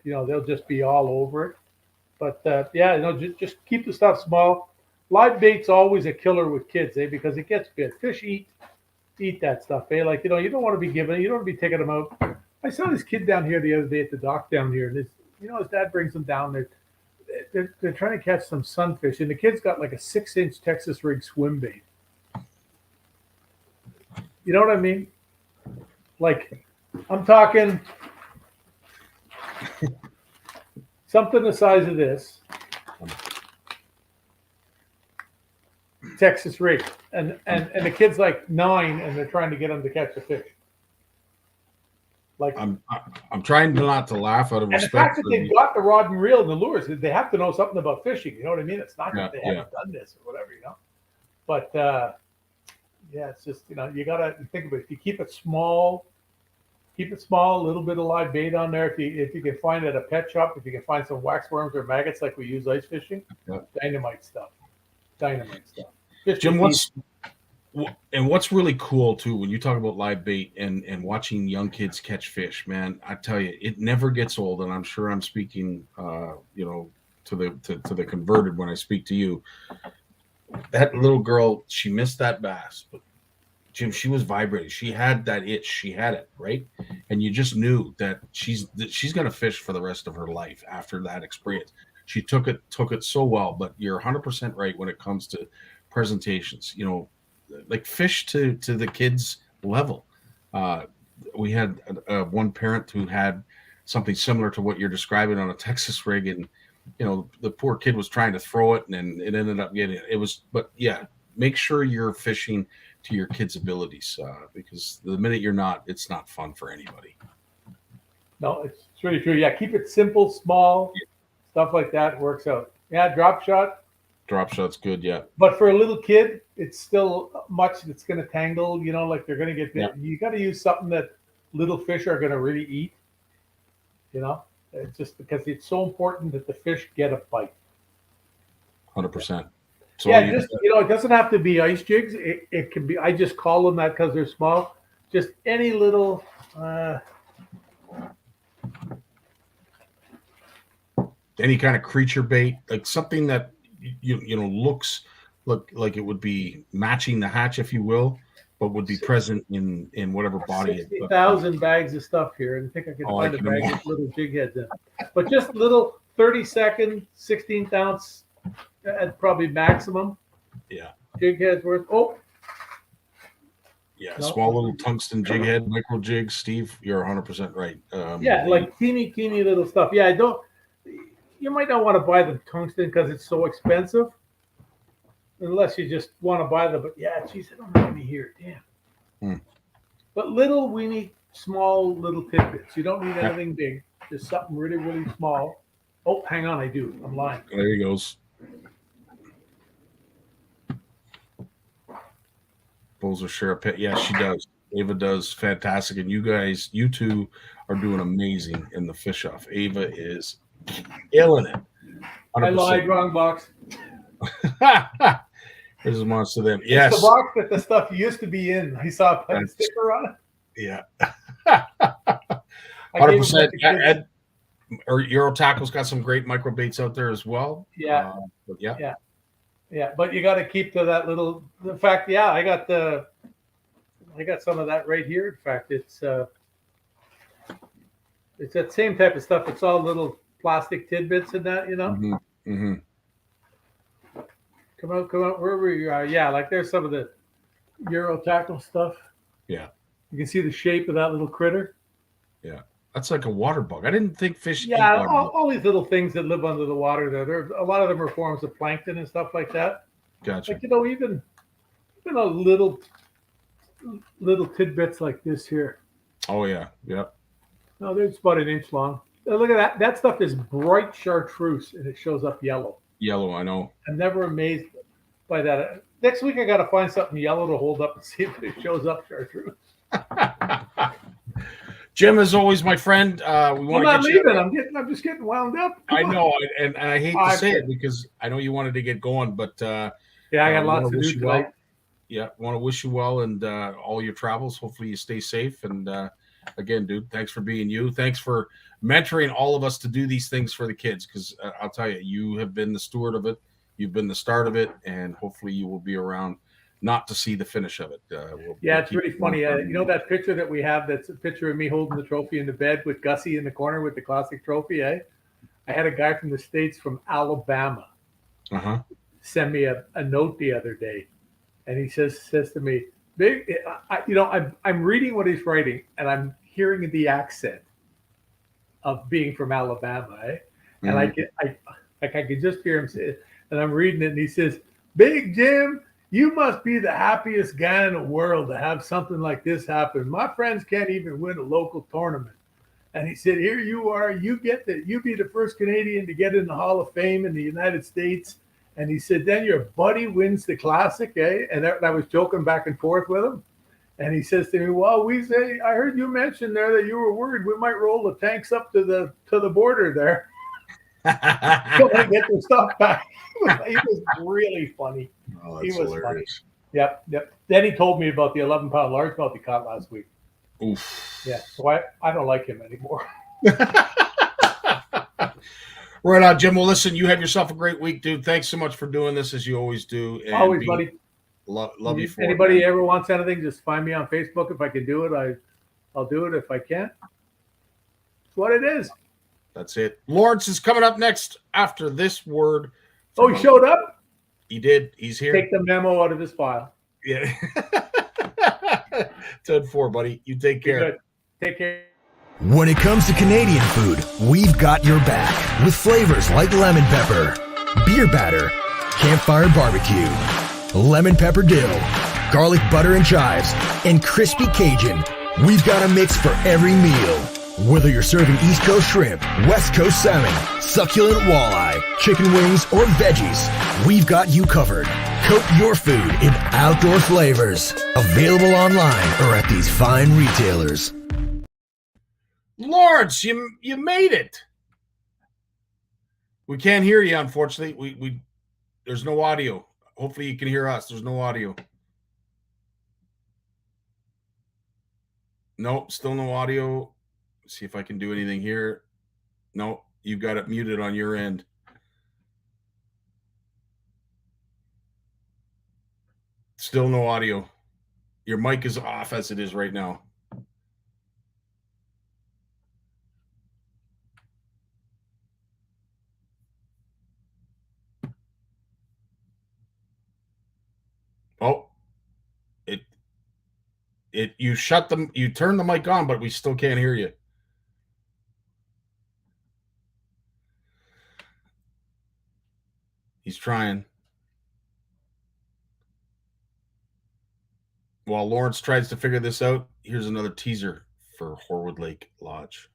they'll just be all over it. But just keep the stuff small. Live bait's always a killer with kids, because it gets bit. Fish eat that stuff, you don't want to be you don't want to be taking them out. I saw this kid down here the other day at the dock down here, and his dad brings them down there. They're trying to catch some sunfish, and the kid's got like a 6-inch Texas rig swim bait. You know what I mean? Like, I'm talking something the size of this Texas rig, and the kid's like 9, and they're trying to get him to catch a fish. Like, I'm trying not to laugh out of and the respect. fact that they've got the rod and reel and the lures, they have to know something about fishing. You know what I mean? It's not that they haven't done this or whatever, But it's just you gotta think about it. If you keep it small, a little bit of live bait on there. If you can find at a pet shop, if you can find some wax worms or maggots like we use ice fishing, dynamite stuff. Jim, what's really cool too when you talk about live bait and watching young kids catch fish, man, I tell you, it never gets old. And I'm sure I'm speaking, to the converted when I speak to you. That little girl, she missed that bass, but Jim, she was vibrating. She had that itch. She had it, right? And you just knew that she's going to fish for the rest of her life after that experience. She took it so well. But you're 100% right when it comes to presentations. Like fish to the kids' level. We had one parent who had something similar to what you're describing on a Texas rig, and the poor kid was trying to throw it, and it ended up getting it. But yeah, make sure you're fishing to your kids' abilities, because the minute you're not, it's not fun for anybody. No, it's really true. Yeah, keep it simple, small, stuff like that works out. Yeah, drop shot. Drop shot's good, yeah. But for a little kid, it's still much that's going to tangle, like they're going to get bit. Yeah. You got to use something that little fish are going to really eat, It's just because it's so important that the fish get a bite. 100%. So it doesn't have to be ice jigs. It can be, I just call them that because they're small. Just any little, any kind of creature bait, like something that looks like it would be matching the hatch, if you will, but would be present in whatever body. 60,000 bags of stuff here, and I think I can find a bag with little jig heads in. But just little 30-second, 16th ounce at probably maximum. Yeah. Jig heads worth. Oh. Yeah, small little tungsten jig head, micro jigs. Steve, you're 100% right. Like teeny little stuff. Yeah, you might not want to buy the tungsten because it's so expensive, unless you just want to buy them. But yeah, geez, I don't have any here. Damn. But little weeny, small little tidbits. You don't need anything big. Just something really, really small. Oh, hang on, I do. I'm lying. There he goes. Bulls will share a pet. Yeah, she does. Ava does fantastic. And you two are doing amazing in the fish off. Ava is killing it. 100%. I lied, wrong box. There's a monster them. Yes. It's the box that the stuff used to be in. I saw a sticker on it. Yeah. 100%. Ed, or Euro Tackle's got some great micro baits out there as well. Yeah. Yeah. But you got to keep to that little. In fact, I got some of that right here. In fact, it's that same type of stuff. It's all little plastic tidbits in that, Mm-hmm. Come out wherever you are. Yeah, like there's some of the Euro Tackle stuff. Yeah. You can see the shape of that little critter. Yeah. That's like a water bug. I didn't think fish. Yeah, all these little things that live under the water. There, a lot of them are forms of plankton and stuff like that. Gotcha. Like even a little tidbits like this here. Oh yeah, yep. No, they're just about an inch long. Now, look at that. That stuff is bright chartreuse, and it shows up yellow. Yellow, I know. I'm never amazed by that. Next week, I got to find something yellow to hold up and see if it shows up chartreuse. Jim, as always, my friend. We I'm want not to get leaving. I'm just getting wound up. I Come on. know, and I hate to say it because I know you wanted to get going, but Yeah, I got we lots wanna to wish do you well. tonight. Yeah, want to wish you well and all your travels. Hopefully, you stay safe. And again, dude, thanks for being you. Thanks for mentoring all of us to do these things for the kids. Because I'll tell you, you have been the steward of it. You've been the start of it, and hopefully, you will be around not to see the finish of it. Yeah, we'll it's keep really you funny. on. You know that picture that we have? That's a picture of me holding the trophy in the bed with Gussie in the corner with the classic trophy. Eh? I had a guy from the States, from Alabama, Uh-huh. send me a note the other day, and he says to me, "Big, I'm reading what he's writing, and I'm hearing the accent of being from Alabama, eh? And Mhm. I could just hear him say it, and I'm reading it, and he says, "Big Jim, you must be the happiest guy in the world to have something like this happen. My friends can't even win a local tournament." And he said, "Here you are, you be the first Canadian to get in the Hall of Fame in the United States." And he said, "Then your buddy wins the classic, eh?" And I was joking back and forth with him. And he says to me, "Well, I heard you mention there that you were worried we might roll the tanks up to the border there so they get their stuff back." He was really funny. Oh, He that's was hilarious. funny. Yep. Then he told me about the 11-pound largemouth he caught last week. Oof. Yeah, so I don't like him anymore. Right on, Jim. Well, listen, you have yourself a great week, dude. Thanks so much for doing this as you always do. And Always, buddy. Love you for it, Anybody man. ever wants anything, just find me on Facebook. If I can do it, I'll do it. If I can't, it's what it is. That's it. Lawrence is coming up next after this word. Oh, he showed up? He did. He's here. Take the memo out of his file. Yeah. 10-4, buddy. You take Be care. good. Take care. When it comes to Canadian food, we've got your back with flavors like lemon pepper, beer batter, campfire barbecue, lemon pepper dill, garlic butter and chives, and crispy Cajun. We've got a mix for every meal. Whether you're serving East Coast shrimp, West Coast salmon, succulent walleye, chicken wings, or veggies, we've got you covered. Coat your food in outdoor flavors. Available online or at these fine retailers. Lawrence, you made it. We can't hear you, unfortunately. We there's no audio. Hopefully you can hear us. There's no audio. Nope, still no audio. Let's see if I can do anything here. No, you've got it muted on your end. Still no audio. Your mic is off as it is right now. Oh, you shut them, you turn the mic on, but we still can't hear you. He's trying. While Lawrence tries to figure this out, here's another teaser for Horwood Lake Lodge.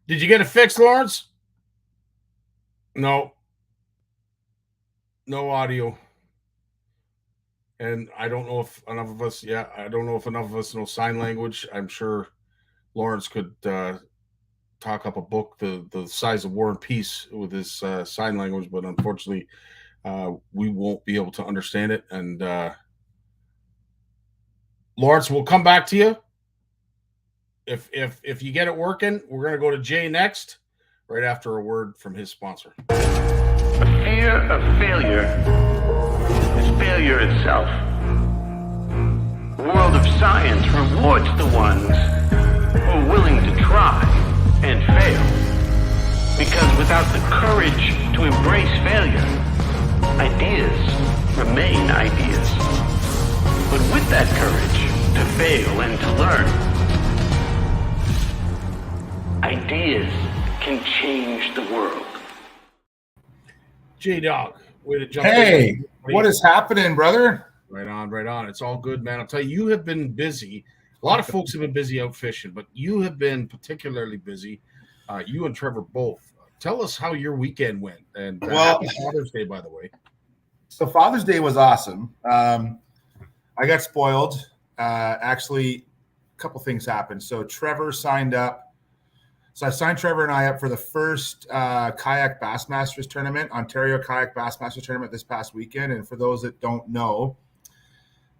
Did you get it fixed, Lawrence? No. No audio. And I don't know if enough of us know sign language. I'm sure Lawrence could talk up a book the size of War and Peace with his sign language, but unfortunately, we won't be able to understand it. And Lawrence, we'll come back to you. If you get it working, we're going to go to Jay next, right after a word from his sponsor. The fear of failure is failure itself. The world of science rewards the ones who are willing to try and fail. Because without the courage to embrace failure, ideas remain ideas. But with that courage to fail and to learn, ideas can change the world. J-Dog, way to jump Hey, in. what is happening, brother? Right on, right on. It's all good, man. I'll tell you, you have been busy. A lot of folks have been busy out fishing, but you have been particularly busy. You and Trevor both. Tell us how your weekend went. And Well, happy Father's Day, by the way. So Father's Day was awesome. I got spoiled. Actually, a couple things happened. So Trevor signed up. So I signed Trevor and I up for the first Kayak Bassmasters tournament, Ontario Kayak Bassmasters tournament this past weekend. And for those that don't know,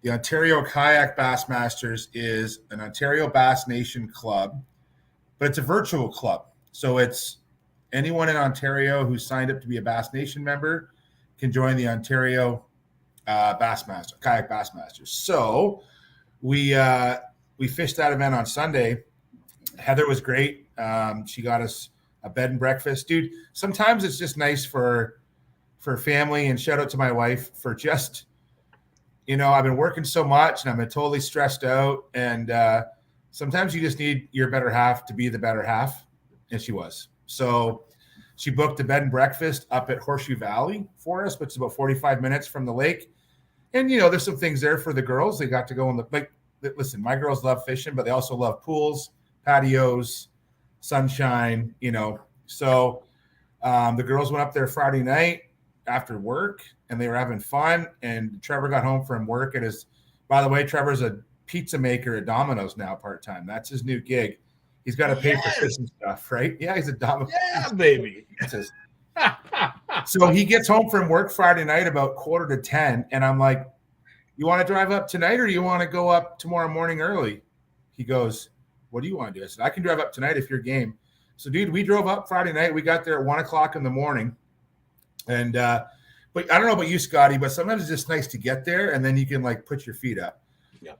the Ontario Kayak Bassmasters is an Ontario Bass Nation club, but it's a virtual club. So it's anyone in Ontario who signed up to be a Bass Nation member can join the Ontario Kayak Bassmasters. So we fished that event on Sunday. Heather was great. She got us a bed and breakfast. Dude, sometimes it's just nice for family, and shout out to my wife for just, I've been working so much and I'm totally stressed out. And sometimes you just need your better half to be the better half. And she was. So she booked a bed and breakfast up at Horseshoe Valley for us, which is about 45 minutes from the lake. And, there's some things there for the girls. They got to go listen, my girls love fishing, but they also love pools, patios, sunshine, So the girls went up there Friday night after work, and they were having fun. And Trevor got home from work. By the way, Trevor's a pizza maker at Domino's now part-time. That's his new gig. He's got to pay for fishing stuff, right? Yeah, he's a Domino's. Yeah, baby. So he gets home from work Friday night about 9:45, and I'm like, you want to drive up tonight or do you want to go up tomorrow morning early? He goes, what do you want to do? I said, I can drive up tonight if you're game. So, dude, we drove up Friday night. We got there at 1:00 in the morning. And, but I don't know about you, Scotty, but sometimes it's just nice to get there and then you can put your feet up. Yeah.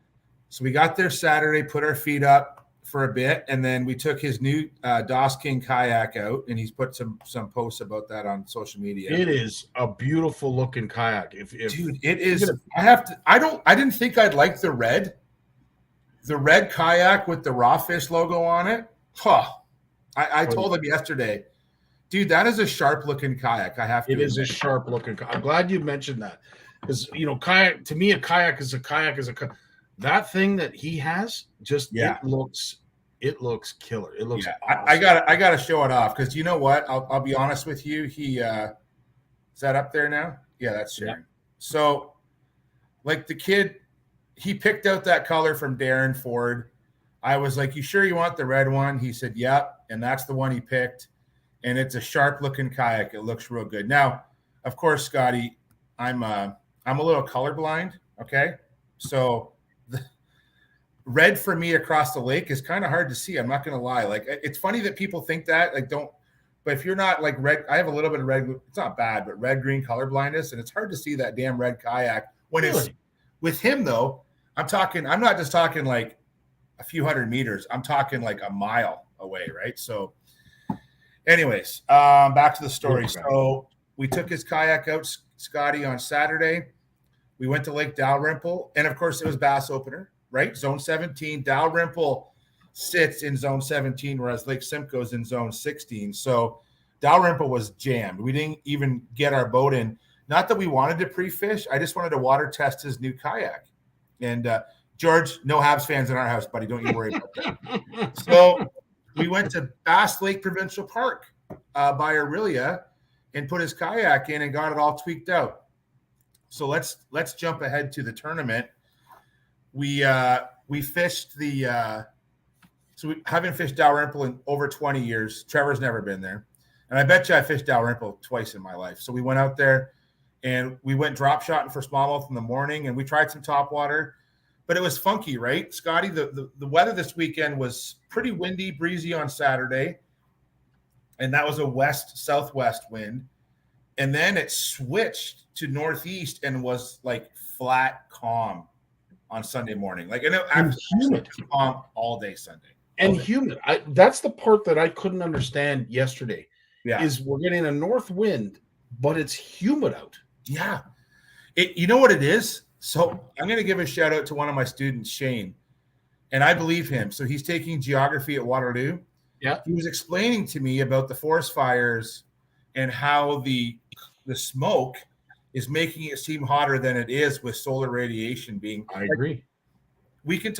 So we got there Saturday, put our feet up for a bit, and then we took his new Doss King kayak out, and he's put some posts about that on social media. It is a beautiful looking kayak. Dude, it is. I didn't think I'd like the red kayak with the Raw Fish logo on it. I told him yesterday, dude, that is a sharp looking kayak. It is a sharp looking. I'm glad you mentioned that, because kayak, to me, a kayak is a kayak. That thing that he has it looks killer. It looks awesome. I gotta show it off, because you know what? I'll be honest with you. He is that up there now? Yeah, that's sharing. Yeah. So the kid, he picked out that color from Darren Ford. I was like, you sure you want the red one? He said, yep. And that's the one he picked. And it's a sharp looking kayak. It looks real good. Now, of course, Scotty, I'm a little colorblind. Okay. So the red for me across the lake is kind of hard to see. I'm not going to lie. It's funny that people think that but if you're not red, I have a little bit of red. It's not bad, but red, green color blindness. And it's hard to see that damn red kayak when it's with him though. I'm not just talking a few hundred meters. I'm talking a mile away. Right. So anyways, back to the story. So we took his kayak out, Scotty, on Saturday. We went to Lake Dalrymple, and of course it was bass opener, right? Zone 17. Dalrymple sits in zone 17, whereas Lake Simcoe's in zone 16. So Dalrymple was jammed. We didn't even get our boat in. Not that we wanted to pre-fish. I just wanted to water test his new kayak. And George, no Habs fans in our house, buddy. Don't you worry about that. So we went to Bass Lake Provincial Park by Aurelia and put his kayak in and got it all tweaked out. So let's jump ahead to the tournament. We fished the So we haven't fished Dalrymple in over 20 years. Trevor's never been there. And I bet you I fished Dalrymple twice in my life. So we went out there and we went drop shotting for smallmouth in the morning, and we tried some topwater, but it was funky, right? Scotty, the weather this weekend was pretty windy, breezy on Saturday. And that was a west-southwest wind. And then it switched to northeast and was like flat calm on Sunday morning. Like, and it humid. Calm all day Sunday. And humid. That's the part that I couldn't understand yesterday. Yeah. Is we're getting a north wind, but it's humid out. Yeah. You know what it is? So I'm going to give a shout out to one of my students, Shane, and I believe him. So he's taking geography at Waterloo. Yeah. He was explaining to me about the forest fires and how the smoke is making it seem hotter than it is with solar radiation being. I agree. We can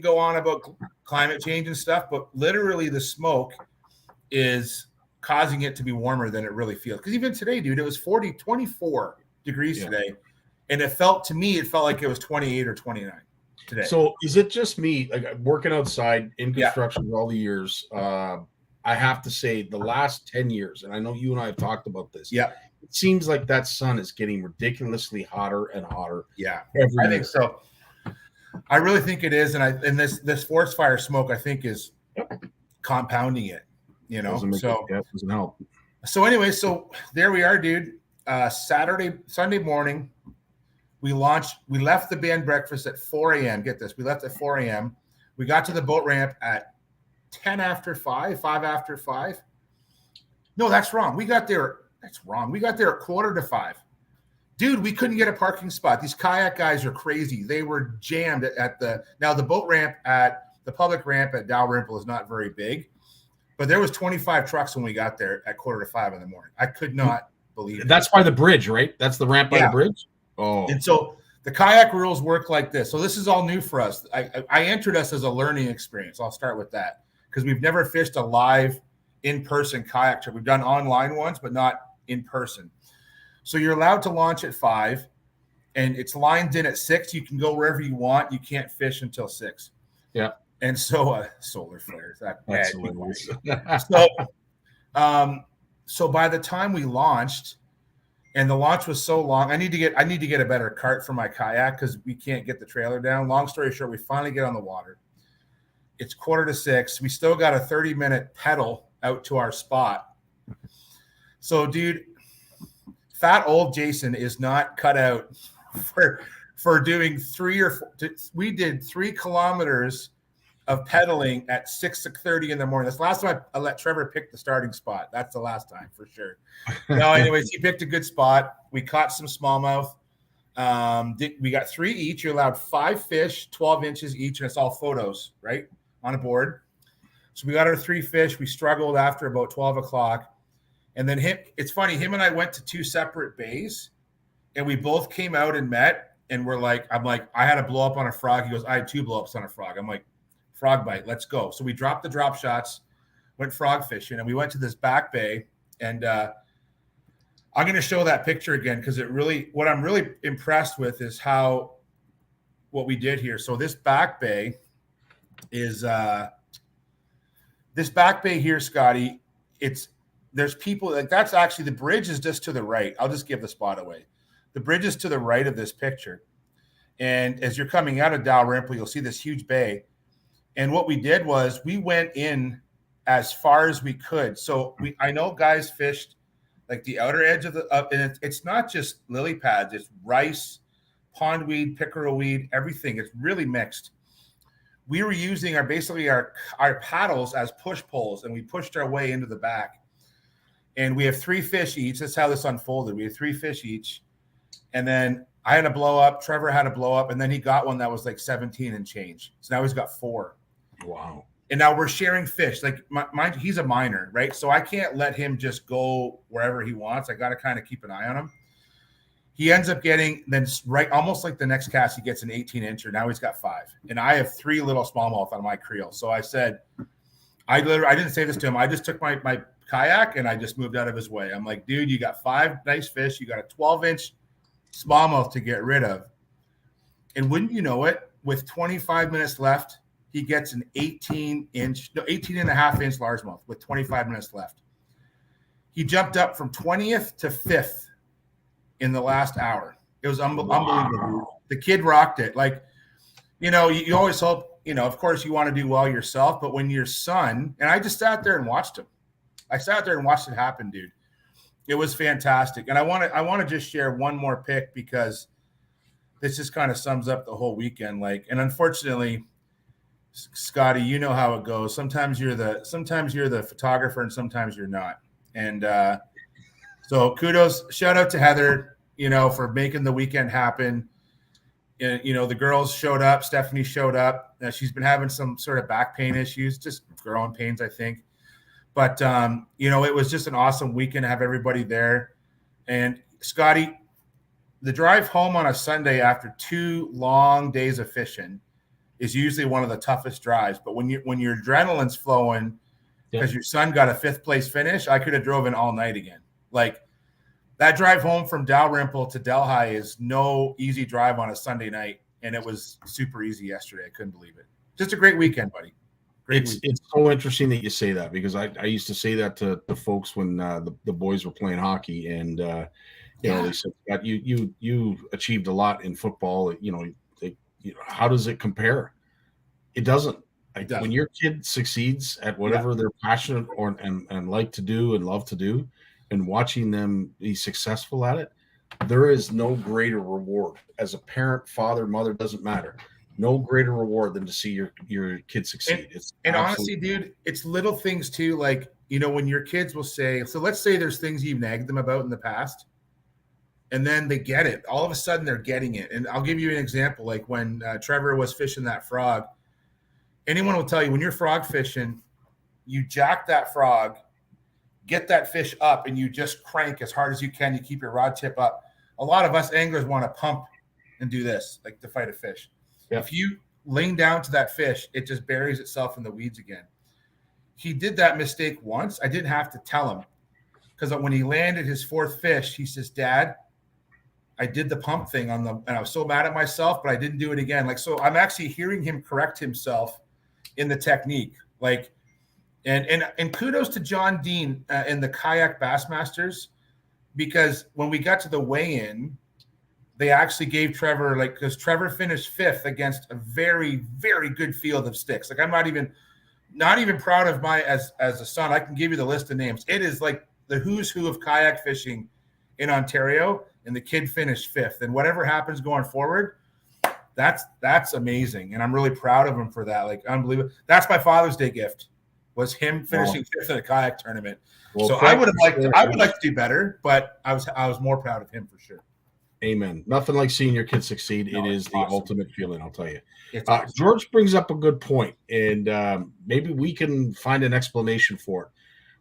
go on about climate change and stuff, but literally the smoke is causing it to be warmer than it really feels. Because even today, dude, it was 24 degrees today. And it felt like it was 28 or 29 today. So is it just me, like working outside in construction for all the years? I have to say the last 10 years, and I know you and I have talked about this. Yeah. It seems like that sun is getting ridiculously hotter and hotter. Yeah. Every I think so. I really think it is. And this forest fire smoke, I think, is compounding it, you know. Doesn't help. So anyway, so there we are, dude. Sunday morning, we left the band breakfast at 4 a.m. Get this. We left at 4 a.m. We got to the boat ramp at 5 after 5. No, that's wrong. We got there at 4:45. Dude, we couldn't get a parking spot. These kayak guys are crazy. They were jammed at the boat ramp the public ramp at Dalrymple is not very big, but there was 25 trucks when we got there at 4:45 in the morning. I could not believe it. That's by the bridge, right? That's the ramp by the bridge? Oh. And so the kayak rules work like this. So this is all new for us. I entered us as a learning experience. I'll start with that because we've never fished a live in-person kayak trip. We've done online ones, but not in person. So you're allowed to launch at 5 and it's lined in at 6. You can go wherever you want. You can't fish until 6. Yeah. And so solar flares. That's hilarious. So by the time we launched, and the launch was so long, I need to get a better cart for my kayak because we can't get the trailer down. Long story short, we finally get on the water. It's 5:45. We still got a 30-minute pedal out to our spot. So, dude, fat old Jason is not cut out for doing 3 or 4. We did 3 kilometers of pedaling at 6:30 in the morning. That's the last time I let Trevor pick the starting spot. That's the last time for sure. No, anyways, he picked a good spot. We caught some smallmouth. We got 3 each. You're allowed 5 fish, 12 inches each, and it's all photos, right, on a board. So we got our 3 fish. We struggled after about 12 o'clock. And then it's funny, him and I went to 2 separate bays, and we both came out and met, and I'm like, I had a blow up on a frog. He goes, I had 2 blow ups on a frog. I'm like, frog bite, let's go. So we dropped the drop shots, went frog fishing, and we went to this back bay. And I'm going to show that picture again because what I'm really impressed with is what we did here. So this back bay is here, Scotty. There's people like that's actually the bridge is just to the right. I'll just give the spot away. The bridge is to the right of this picture. And as you're coming out of Dalrymple, you'll see this huge bay. And what we did was we went in as far as we could. So I know guys fished like the outer edge of and it's not just lily pads, it's rice, pondweed, pickerelweed, everything. It's really mixed. We were using our paddles as push poles, and we pushed our way into the back. And we have 3 fish each. That's how this unfolded. We had 3 fish each. And then I had a blow up. Trevor had a blow up, and then he got one that was like 17 and change. So now he's got 4. Wow. And now we're sharing fish. Like he's a minor, right? So I can't let him just go wherever he wants. I got to kind of keep an eye on him. He ends up getting almost like the next cast, he gets an 18-incher. Now he's got 5. And I have 3 little smallmouth on my creel. So I said, I didn't say this to him. I just took my kayak and I just moved out of his way. I'm like, dude, you got 5 nice fish. You got a 12-inch smallmouth to get rid of. And wouldn't you know it, with 25 minutes left he gets an 18 and a half inch largemouth with 25 minutes left. He jumped up from 20th to 5th in the last hour. It was unbelievable. The kid rocked it. Like, you always hope, of course you want to do well yourself, but when your son, and I just sat there and watched him. I sat there and watched it happen, dude. It was fantastic. And I want to just share one more pick because this just kind of sums up the whole weekend. Like, and unfortunately, Scotty, you know how it goes. Sometimes you're the photographer and sometimes you're not. And so kudos, shout out to Heather, for making the weekend happen. The girls showed up. Stephanie showed up. She's been having some sort of back pain issues, just growing pains, I think. But, it was just an awesome weekend to have everybody there. And Scotty, the drive home on a Sunday after 2 long days of fishing is usually one of the toughest drives. But when your adrenaline's flowing because your son got a 5th place finish, I could have drove in all night again. Like, that drive home from Dalrymple to Delhi is no easy drive on a Sunday night, and it was super easy yesterday. I couldn't believe it. Just a great weekend, buddy. It's so interesting that you say that because I used to say that to the folks when the boys were playing hockey, and they said that you achieved a lot in football. How does it compare? It doesn't. When your kid succeeds at whatever they're passionate or and like to do and love to do, and watching them be successful at it, there is no greater reward as a parent, father, mother, doesn't matter. No greater reward than to see your kid succeed. And honestly, dude, it's little things too. Like, when your kids will say, so let's say there's things you've nagged them about in the past, and then they get it. All of a sudden they're getting it. And I'll give you an example. Like when Trevor was fishing that frog, anyone will tell you when you're frog fishing, you jack that frog, get that fish up, and you just crank as hard as you can. You keep your rod tip up. A lot of us anglers want to pump and do this, like to fight a fish. Yeah. If you lean down to that fish, it just buries itself in the weeds again. He did that mistake once. I didn't have to tell him because when he landed his 4th fish, he says, "Dad, I did the pump thing and I was so mad at myself, but I didn't do it again." Like, so I'm actually hearing him correct himself in the technique. Like, and kudos to John Dean and the Kayak Bassmasters, because when we got to the weigh-in, they actually gave Trevor, because Trevor finished 5th against a very, very good field of sticks. Like, I'm not even proud of as a son. I can give you the list of names. It is like the who's who of kayak fishing in Ontario, and the kid finished 5th. And whatever happens going forward, that's amazing. And I'm really proud of him for that. Like, unbelievable. That's my Father's Day gift, was him finishing 5th in a kayak tournament. Well, so I would like to do better, but I was more proud of him for sure. Amen. Nothing like seeing your kid succeed. No, it is the ultimate feeling, I'll tell you. Awesome. George brings up a good point, and maybe we can find an explanation for it.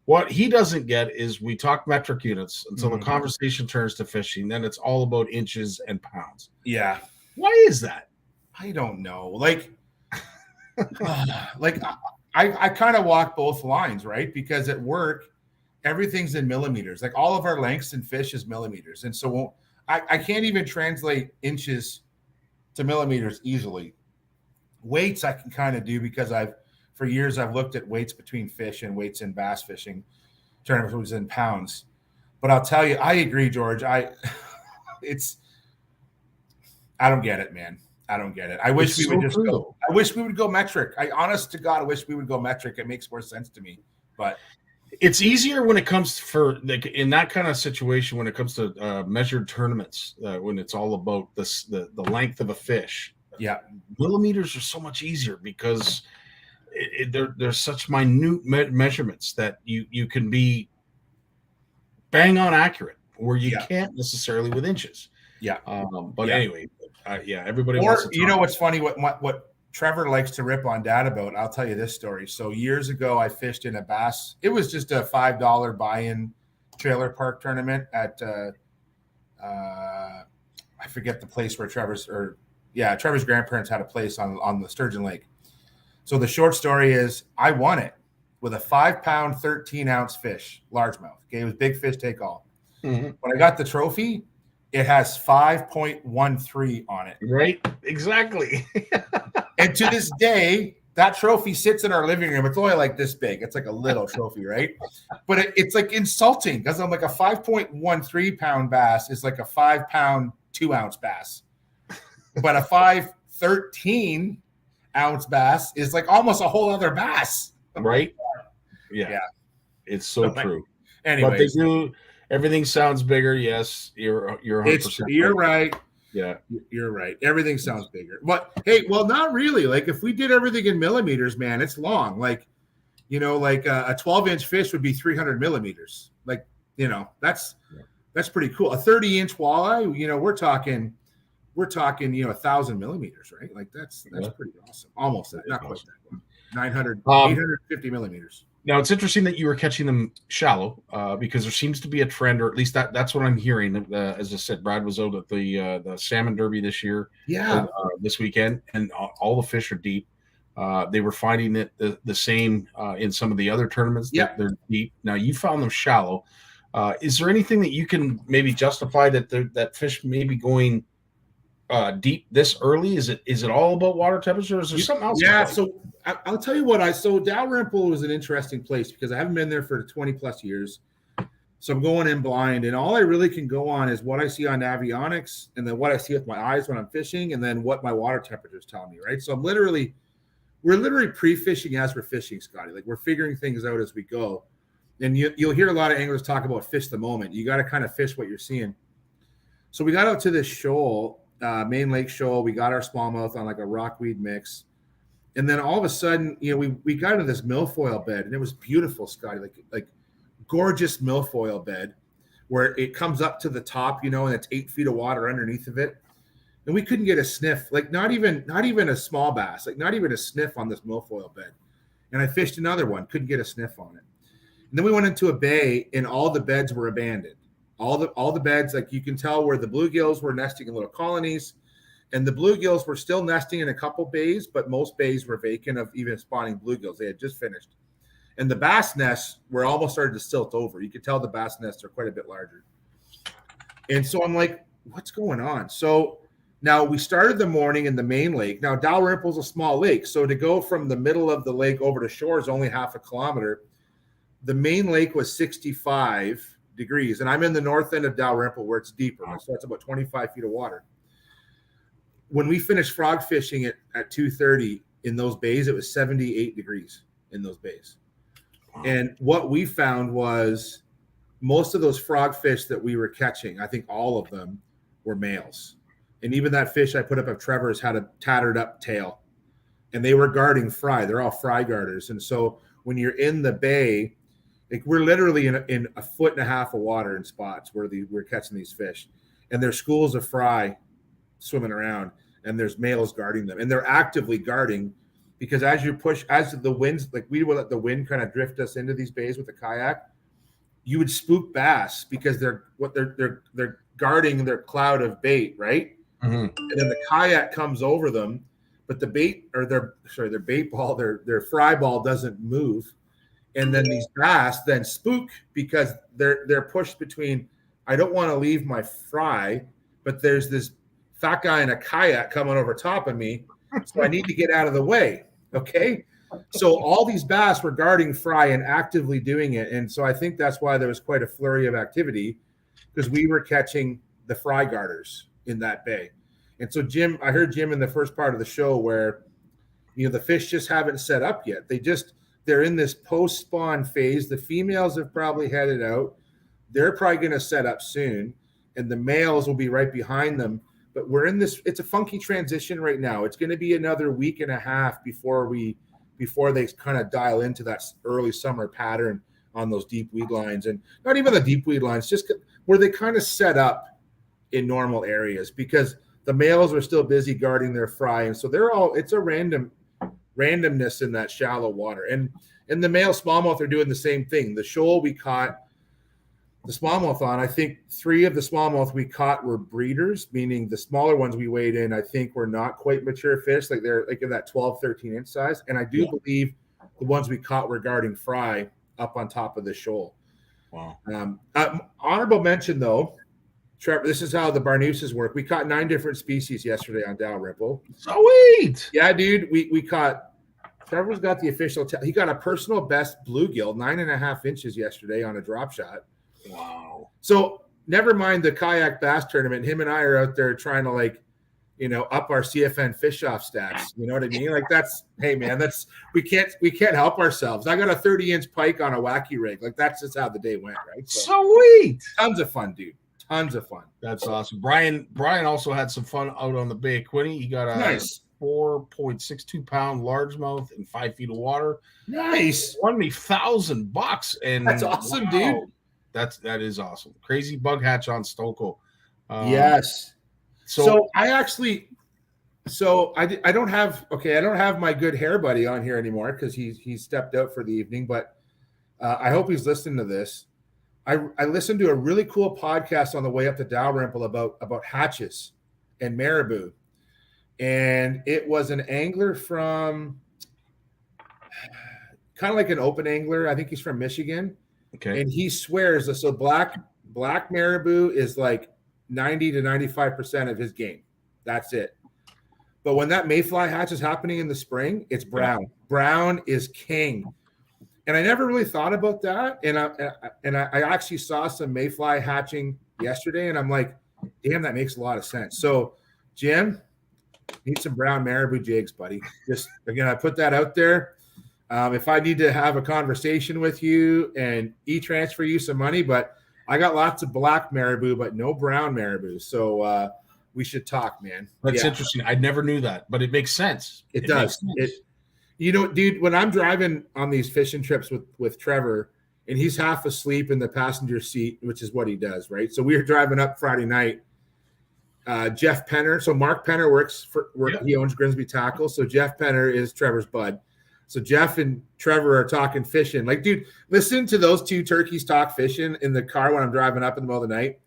What he doesn't get is we talk metric units until the conversation turns to fishing. Then it's all about inches and pounds. Yeah. Why is that? I don't know. Like, I kind of walk both lines, right? Because at work, everything's in millimeters. Like, all of our lengths in fish is millimeters. And so I can't even translate inches to millimeters easily. Weights I can kind of do because for years I've looked at weights between fish and weights in bass fishing tournaments, which is in pounds. But I'll tell you, I agree, George. I don't get it, man. I don't get it. I wish we would go metric. I honest to God, I wish we would go metric. It makes more sense to me. But it's easier when it comes in that kind of situation, when it comes to measured tournaments, when it's all about the length of a fish. Yeah. Millimeters are so much easier because there's such minute measurements that you can be bang on accurate where you can't necessarily with inches. Yeah. Anyway, everybody or, wants to talk. What's funny, what Trevor likes to rip on Dad about, I'll tell you this story. So years ago, I fished in a bass. It was just a $5 buy-in trailer park tournament at, I forget the place where Trevor's grandparents had a place on the Sturgeon Lake. So the short story is I won it with a 5-pound, 13-ounce fish, largemouth. Okay, it was big fish take all. Mm-hmm. When I got the trophy, it has 5.13 on it. Right, exactly. And to this day, that trophy sits in our living room. It's only like this big. It's like a little trophy, right? But it's like insulting because I'm like a 5.13 pound bass is like a 5 pound 2 ounce bass, but a 5.13 ounce bass is like almost a whole other bass, right? Yeah. It's so true. Anyways, but they do. Everything sounds bigger. Yes, you're 100%. You're right. Yeah, you're right. Everything sounds bigger. But hey, well, not really. Like if we did everything in millimeters, man, it's long. Like, like a 12-inch fish would be 300 millimeters. Like, that's pretty cool. A 30-inch walleye, we're talking 1,000 millimeters, right? Like that's pretty awesome. Almost that, not quite that. 850 millimeters. Now it's interesting that you were catching them shallow because there seems to be a trend, or at least that's what I'm hearing. As I said, Brad was out at the Salmon Derby this year, this weekend, and all the fish are deep. They were finding it the same in some of the other tournaments. Yeah, they're deep. Now you found them shallow. Is there anything that you can maybe justify that fish may be going deep this early? Is it all about water temperature? Or is there something else? Yeah, so I'll tell you what. So Dalrymple was an interesting place because I haven't been there for 20 plus years. So I'm going in blind, and all I really can go on is what I see on avionics, and then what I see with my eyes when I'm fishing, and then what my water temperatures tell me, right? So we're literally pre-fishing as we're fishing, Scotty. Like we're figuring things out as we go. And you'll hear a lot of anglers talk about fish the moment. You got to kind of fish what you're seeing. So we got out to this shoal, Main Lake Shoal. We got our smallmouth on like a rockweed mix. And then all of a sudden, we got into this milfoil bed, and it was beautiful, Scotty, like gorgeous milfoil bed where it comes up to the top, and it's 8 feet of water underneath of it. And we couldn't get a sniff, like not even a small bass, like not even a sniff on this milfoil bed. And I fished another one, couldn't get a sniff on it. And then we went into a bay, and all the beds were abandoned. All the beds, like you can tell where the bluegills were nesting in little colonies. And the bluegills were still nesting in a couple bays, but most bays were vacant of even spawning bluegills. They had just finished. And the bass nests were almost starting to silt over. You could tell the bass nests are quite a bit larger. And so I'm like, what's going on? So now we started the morning in the main lake. Now Dalrymple's a small lake. So to go from the middle of the lake over to shore is only half a kilometer. The main lake was 65 degrees. And I'm in the north end of Dalrymple where it's deeper. So that's about 25 feet of water. When we finished frog fishing at 2:30 in those bays, it was 78 degrees in those bays. Wow. And what we found was most of those frog fish that we were catching, I think all of them were males. And even that fish I put up of Trevor's had a tattered up tail, and they were guarding fry. They're all fry guarders. And so when you're in the bay, like we're literally in a foot and a half of water in spots where we're catching these fish, and there's schools of fry swimming around, and there's males guarding them, and they're actively guarding because as the winds, like we would let the wind kind of drift us into these bays with a kayak, you would spook bass because they're guarding their cloud of bait, right? Mm-hmm. And then the kayak comes over them, but the bait or their bait ball, their fry ball doesn't move, and then these bass then spook because they're pushed between. I don't want to leave my fry, but there's this fat guy in a kayak coming over top of me, so I need to get out of the way. Okay, so all these bass were guarding fry and actively doing it, and so I think that's why there was quite a flurry of activity because we were catching the fry guarders in that bay. And so I heard Jim in the first part of the show where the fish just haven't set up yet. They're in this post-spawn phase. The females have probably headed out. They're probably going to set up soon, and the males will be right behind them. But we're in this, it's a funky transition right now. It's going to be another week and a half before they kind of dial into that early summer pattern on those deep weed lines. And not even the deep weed lines, just where they kind of set up in normal areas because the males are still busy guarding their fry. And so it's a randomness in that shallow water. And the male smallmouth are doing the same thing. The shoal we caught the smallmouth on, I think 3 of the smallmouth we caught were breeders, meaning the smaller ones we weighed in, I think were not quite mature fish. Like they're like in that 12, 13 inch size. And I do believe the ones we caught were guarding fry up on top of the shoal. Wow. Honorable mention though, Trevor, this is how the Barnuczes work. We caught 9 different species yesterday on Dalrymple. Sweet. Yeah, dude. We caught Trevor's got the official. He got a personal best bluegill, 9.5 inches yesterday on a drop shot. Wow. So never mind the kayak bass tournament. Him and I are out there trying to up our CFN fish off stats. You know what I mean? Like hey man, we can't help ourselves. I got a 30-inch pike on a wacky rig. Like that's just how the day went, right? So, Sweet. tons of fun, dude. Tons of fun. That's awesome. Brian also had some fun out on the Bay of Quinte. He got a Nice 4.62 pound largemouth in 5 feet of water. Nice. Won me $1,000, and That's awesome, dude. That is awesome. Crazy bug hatch on Stokel. Yes. So I don't have my good hair buddy on here anymore because he's stepped out for the evening, but I hope he's listening to this. I listened to a really cool podcast on the way up to Dalrymple about hatches and marabou, and it was an angler from kind of like an open angler. I think he's from Michigan. Okay. And he swears that so black marabou is like 90 to 95% of his game. That's it. But when that mayfly hatch is happening in the spring, it's brown. Brown is king. And I never really thought about that. And I actually saw some mayfly hatching yesterday, and I'm like, damn, that makes a lot of sense. So, Jim, need some brown marabou jigs, buddy. Just again, I put that out there. If I need to have a conversation with you and e-transfer you some money, but I got lots of black marabou, but no brown marabou. So we should talk, man. That's interesting. I never knew that, but it makes sense. It does. Dude, when I'm driving on these fishing trips with Trevor, and he's half asleep in the passenger seat, which is what he does, right? So we were driving up Friday night. Jeff Penner. So Mark Penner he owns Grimsby Tackle. So Jeff Penner is Trevor's bud. So Jeff and Trevor are talking fishing. Like, dude, listen to those two turkeys talk fishing in the car when I'm driving up in the middle of the night.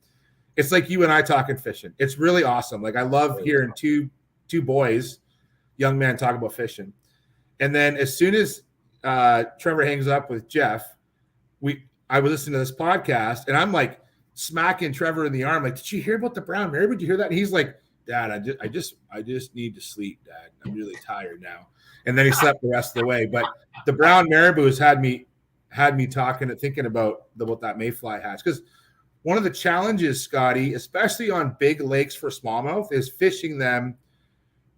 It's like you and I talking fishing. It's really awesome. Like I love hearing two boys, young men, talk about fishing. And then as soon as Trevor hangs up with Jeff, I was listening to this podcast, and I'm like smacking Trevor in the arm, like, "Did you hear about the brown marabou? Did you hear that?" And he's like, "Dad, I just need to sleep, Dad. I'm really tired now." And then he slept the rest of the way. But the brown marabou has had me talking and thinking about that mayfly hatch, because one of the challenges, Scotty, especially on big lakes for smallmouth, is fishing them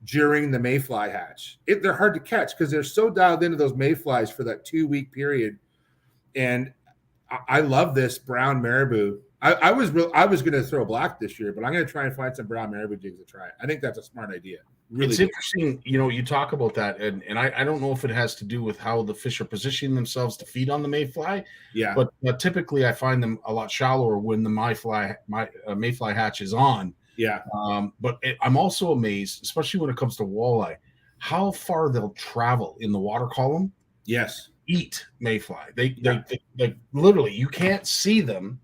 during the mayfly hatch. They're hard to catch because they're so dialed into those mayflies for that 2-week period. And I love this brown marabou. I was going to throw black this year, but I'm going to try and find some brown marabou jigs to try it. I think that's a smart idea. Really, it's interesting. You talk about that, and I don't know if it has to do with how the fish are positioning themselves to feed on the mayfly. Yeah. But typically, I find them a lot shallower when the mayfly hatch is on. Yeah. But I'm also amazed, especially when it comes to walleye, how far they'll travel in the water column. Yes. Eat mayfly. They literally, you can't see them,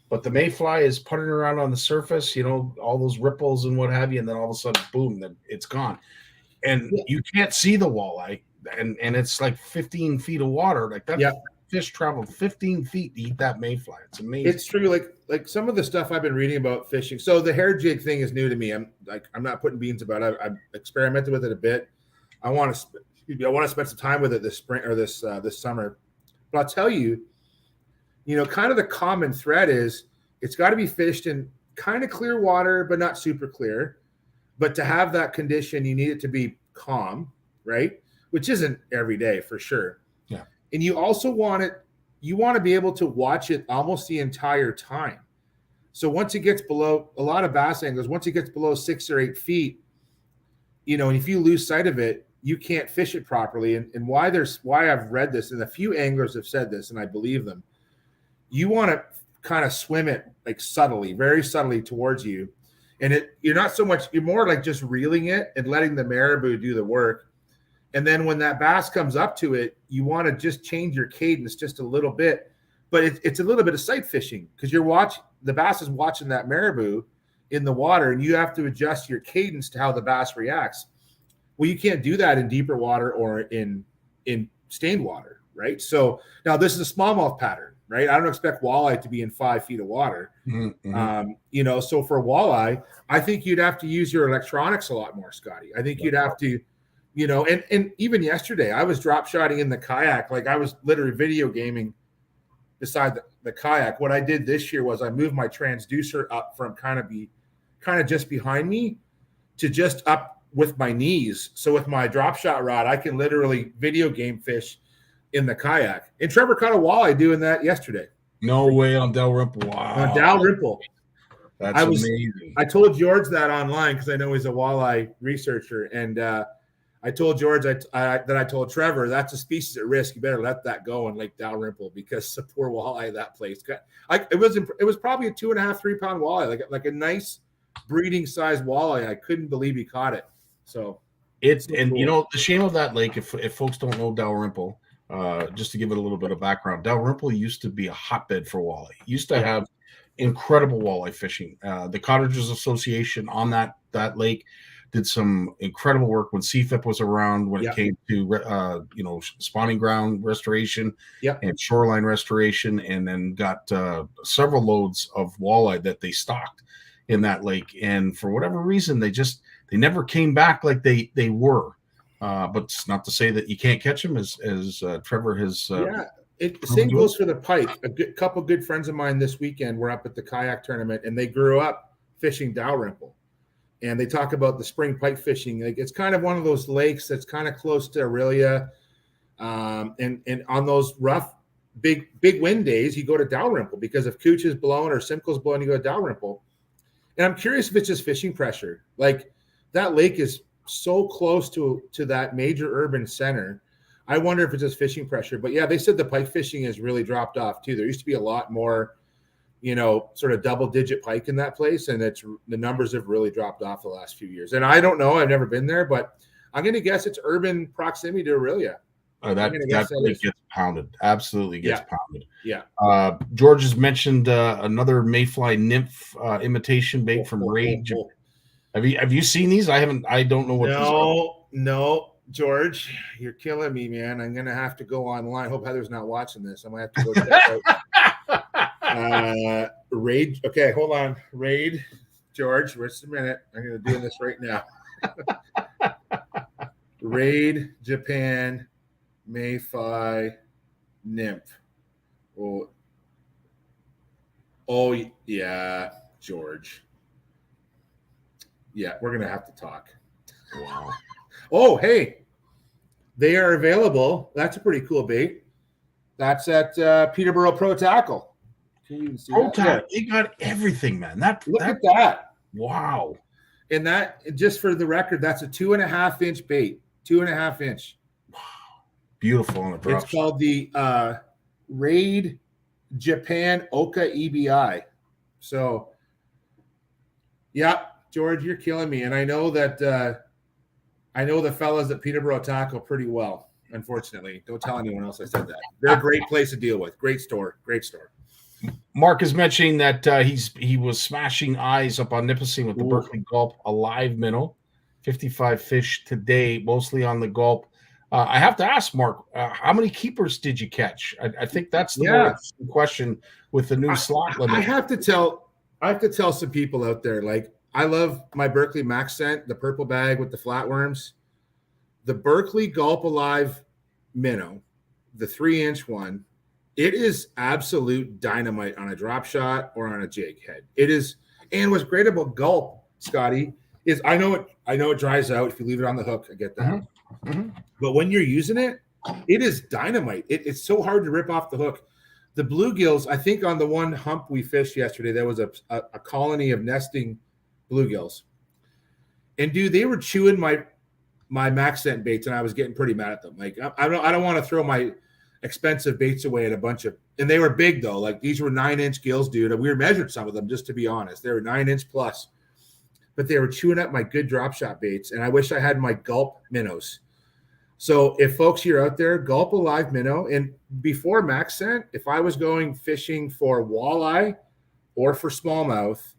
but the mayfly is putting around on the surface, all those ripples and what have you, and then all of a sudden, boom, then it's gone. And you can't see the walleye, and it's like 15 feet of water. Like that fish traveled 15 feet to eat that mayfly. It's amazing. It's true. Like some of the stuff I've been reading about fishing. So the hair jig thing is new to me. I'm not putting beans about it. I've experimented with it a bit. I want to spend some time with it this spring or this summer. But I'll tell you, kind of the common thread is it's got to be fished in kind of clear water, but not super clear. But to have that condition, you need it to be calm, right? Which isn't every day for sure. Yeah. And you also want to be able to watch it almost the entire time. So once it gets below, a lot of bass anglers, once it gets below 6 or 8 feet, and if you lose sight of it, you can't fish it properly. And why I've read this, and a few anglers have said this, and I believe them. You want to kind of swim it like subtly, very subtly towards you. And you're more like just reeling it and letting the marabou do the work. And then when that bass comes up to it, you want to just change your cadence just a little bit. But it's a little bit of sight fishing because the bass is watching that marabou in the water, and you have to adjust your cadence to how the bass reacts. Well, you can't do that in deeper water or in stained water, right? So now this is a smallmouth pattern, right? I don't expect walleye to be in 5 feet of water. Mm-hmm. So for walleye, I think you'd have to use your electronics a lot more, Scotty. I think you'd have to and even yesterday I was drop shotting in the kayak. Like I was literally video gaming beside the kayak. What I did this year was I moved my transducer up from kind of just behind me to just up with my knees. So with my drop shot rod, I can literally video game fish in the kayak. And Trevor caught a walleye doing that yesterday. No way on Dalrymple. Wow. On Dalrymple. That's amazing. I told George that online because I know he's a walleye researcher. And I told George that I told Trevor, that's a species at risk. You better let that go in Lake Dalrymple because it's a poor walleye that place. It was probably a 2.5, 3 pound walleye, like a nice breeding size walleye. I couldn't believe he caught it. So it's cool. The shame of that lake, if folks don't know Dalrymple, just to give it a little bit of background, Dalrymple used to be a hotbed for walleye. It used to have incredible walleye fishing. The Cottagers Association on that lake did some incredible work when CFN was around when it came to spawning ground restoration and shoreline restoration, and then got several loads of walleye that they stocked in that lake. And for whatever reason, they never came back like they were. But it's not to say that you can't catch them, as Trevor has. The same goes for the pike. A couple good friends of mine this weekend were up at the kayak tournament, and they grew up fishing Dalrymple. And they talk about the spring pike fishing. Like it's kind of one of those lakes that's kind of close to Aurelia, and on those rough, big wind days, you go to Dalrymple because if Cooch is blowing or Simcoe's blowing, you go to Dalrymple. And I'm curious if it's just fishing pressure. Like that lake is so close to that major urban center. I wonder if it's just fishing pressure. But yeah, they said the pike fishing has really dropped off too. There used to be a lot more, sort of double-digit pike in that place, and the numbers have really dropped off the last few years. And I don't know, I've never been there, but I'm going to guess it's urban proximity to Aurelia. That gets pounded. Absolutely gets pounded. Yeah. George has mentioned another mayfly nymph imitation bait from Rage. Have you seen these? I don't know what these are. No, George, you're killing me, man. I'm gonna have to go online. Hope Heather's not watching this. I'm gonna have to go check out Raid. Okay, hold on. Raid, George, just a minute. I'm gonna do this right now. Raid Japan Mayfly nymph. Oh yeah, George. Yeah, we're gonna have to talk. Wow. Oh, hey, they are available. That's a pretty cool bait. That's at Peterborough Pro Tackle. Can you see that? They got everything, man. Look at that. Wow. And that, just for the record, that's a 2.5 inch bait. 2.5 inch. Wow. Beautiful on the drop. It's called the Raid Japan Oka EBI. So, yeah, George, you're killing me. And I know that I know the fellas at Peterborough Tackle pretty well, unfortunately. Don't tell anyone else I said that. They're a great place to deal with. Great store. Great store. Mark is mentioning that he was smashing eyes up on Nipissing with the Berkeley Gulp Alive minnow. 55 fish today, mostly on the Gulp. I have to ask, Mark, how many keepers did you catch? I think that's the more interesting question with the new slot limit. I have to tell some people out there, like, I love my Berkeley Max scent, the purple bag with the flatworms. The Berkeley Gulp Alive minnow, the 3-inch one, it is absolute dynamite on a drop shot or on a jig head. It is, and what's great about Gulp, Scotty, is I know it dries out if you leave it on the hook. I get that. Mm-hmm. Mm-hmm. But when you're using it, it is dynamite. It's so hard to rip off the hook. The bluegills, I think on the one hump we fished yesterday, there was a colony of nesting bluegills. And dude, they were chewing my max scent baits, and I was getting pretty mad at them. Like, I don't want to throw my expensive baits away at a bunch of, and they were big though. Like, these were 9-inch gills, dude. We measured some of them, just to be honest. They were 9-inch plus, but they were chewing up my good drop shot baits. And I wish I had my Gulp minnows. So if folks you're out there, Gulp Alive minnow, and before max scent, if I was going fishing for walleye or for smallmouth,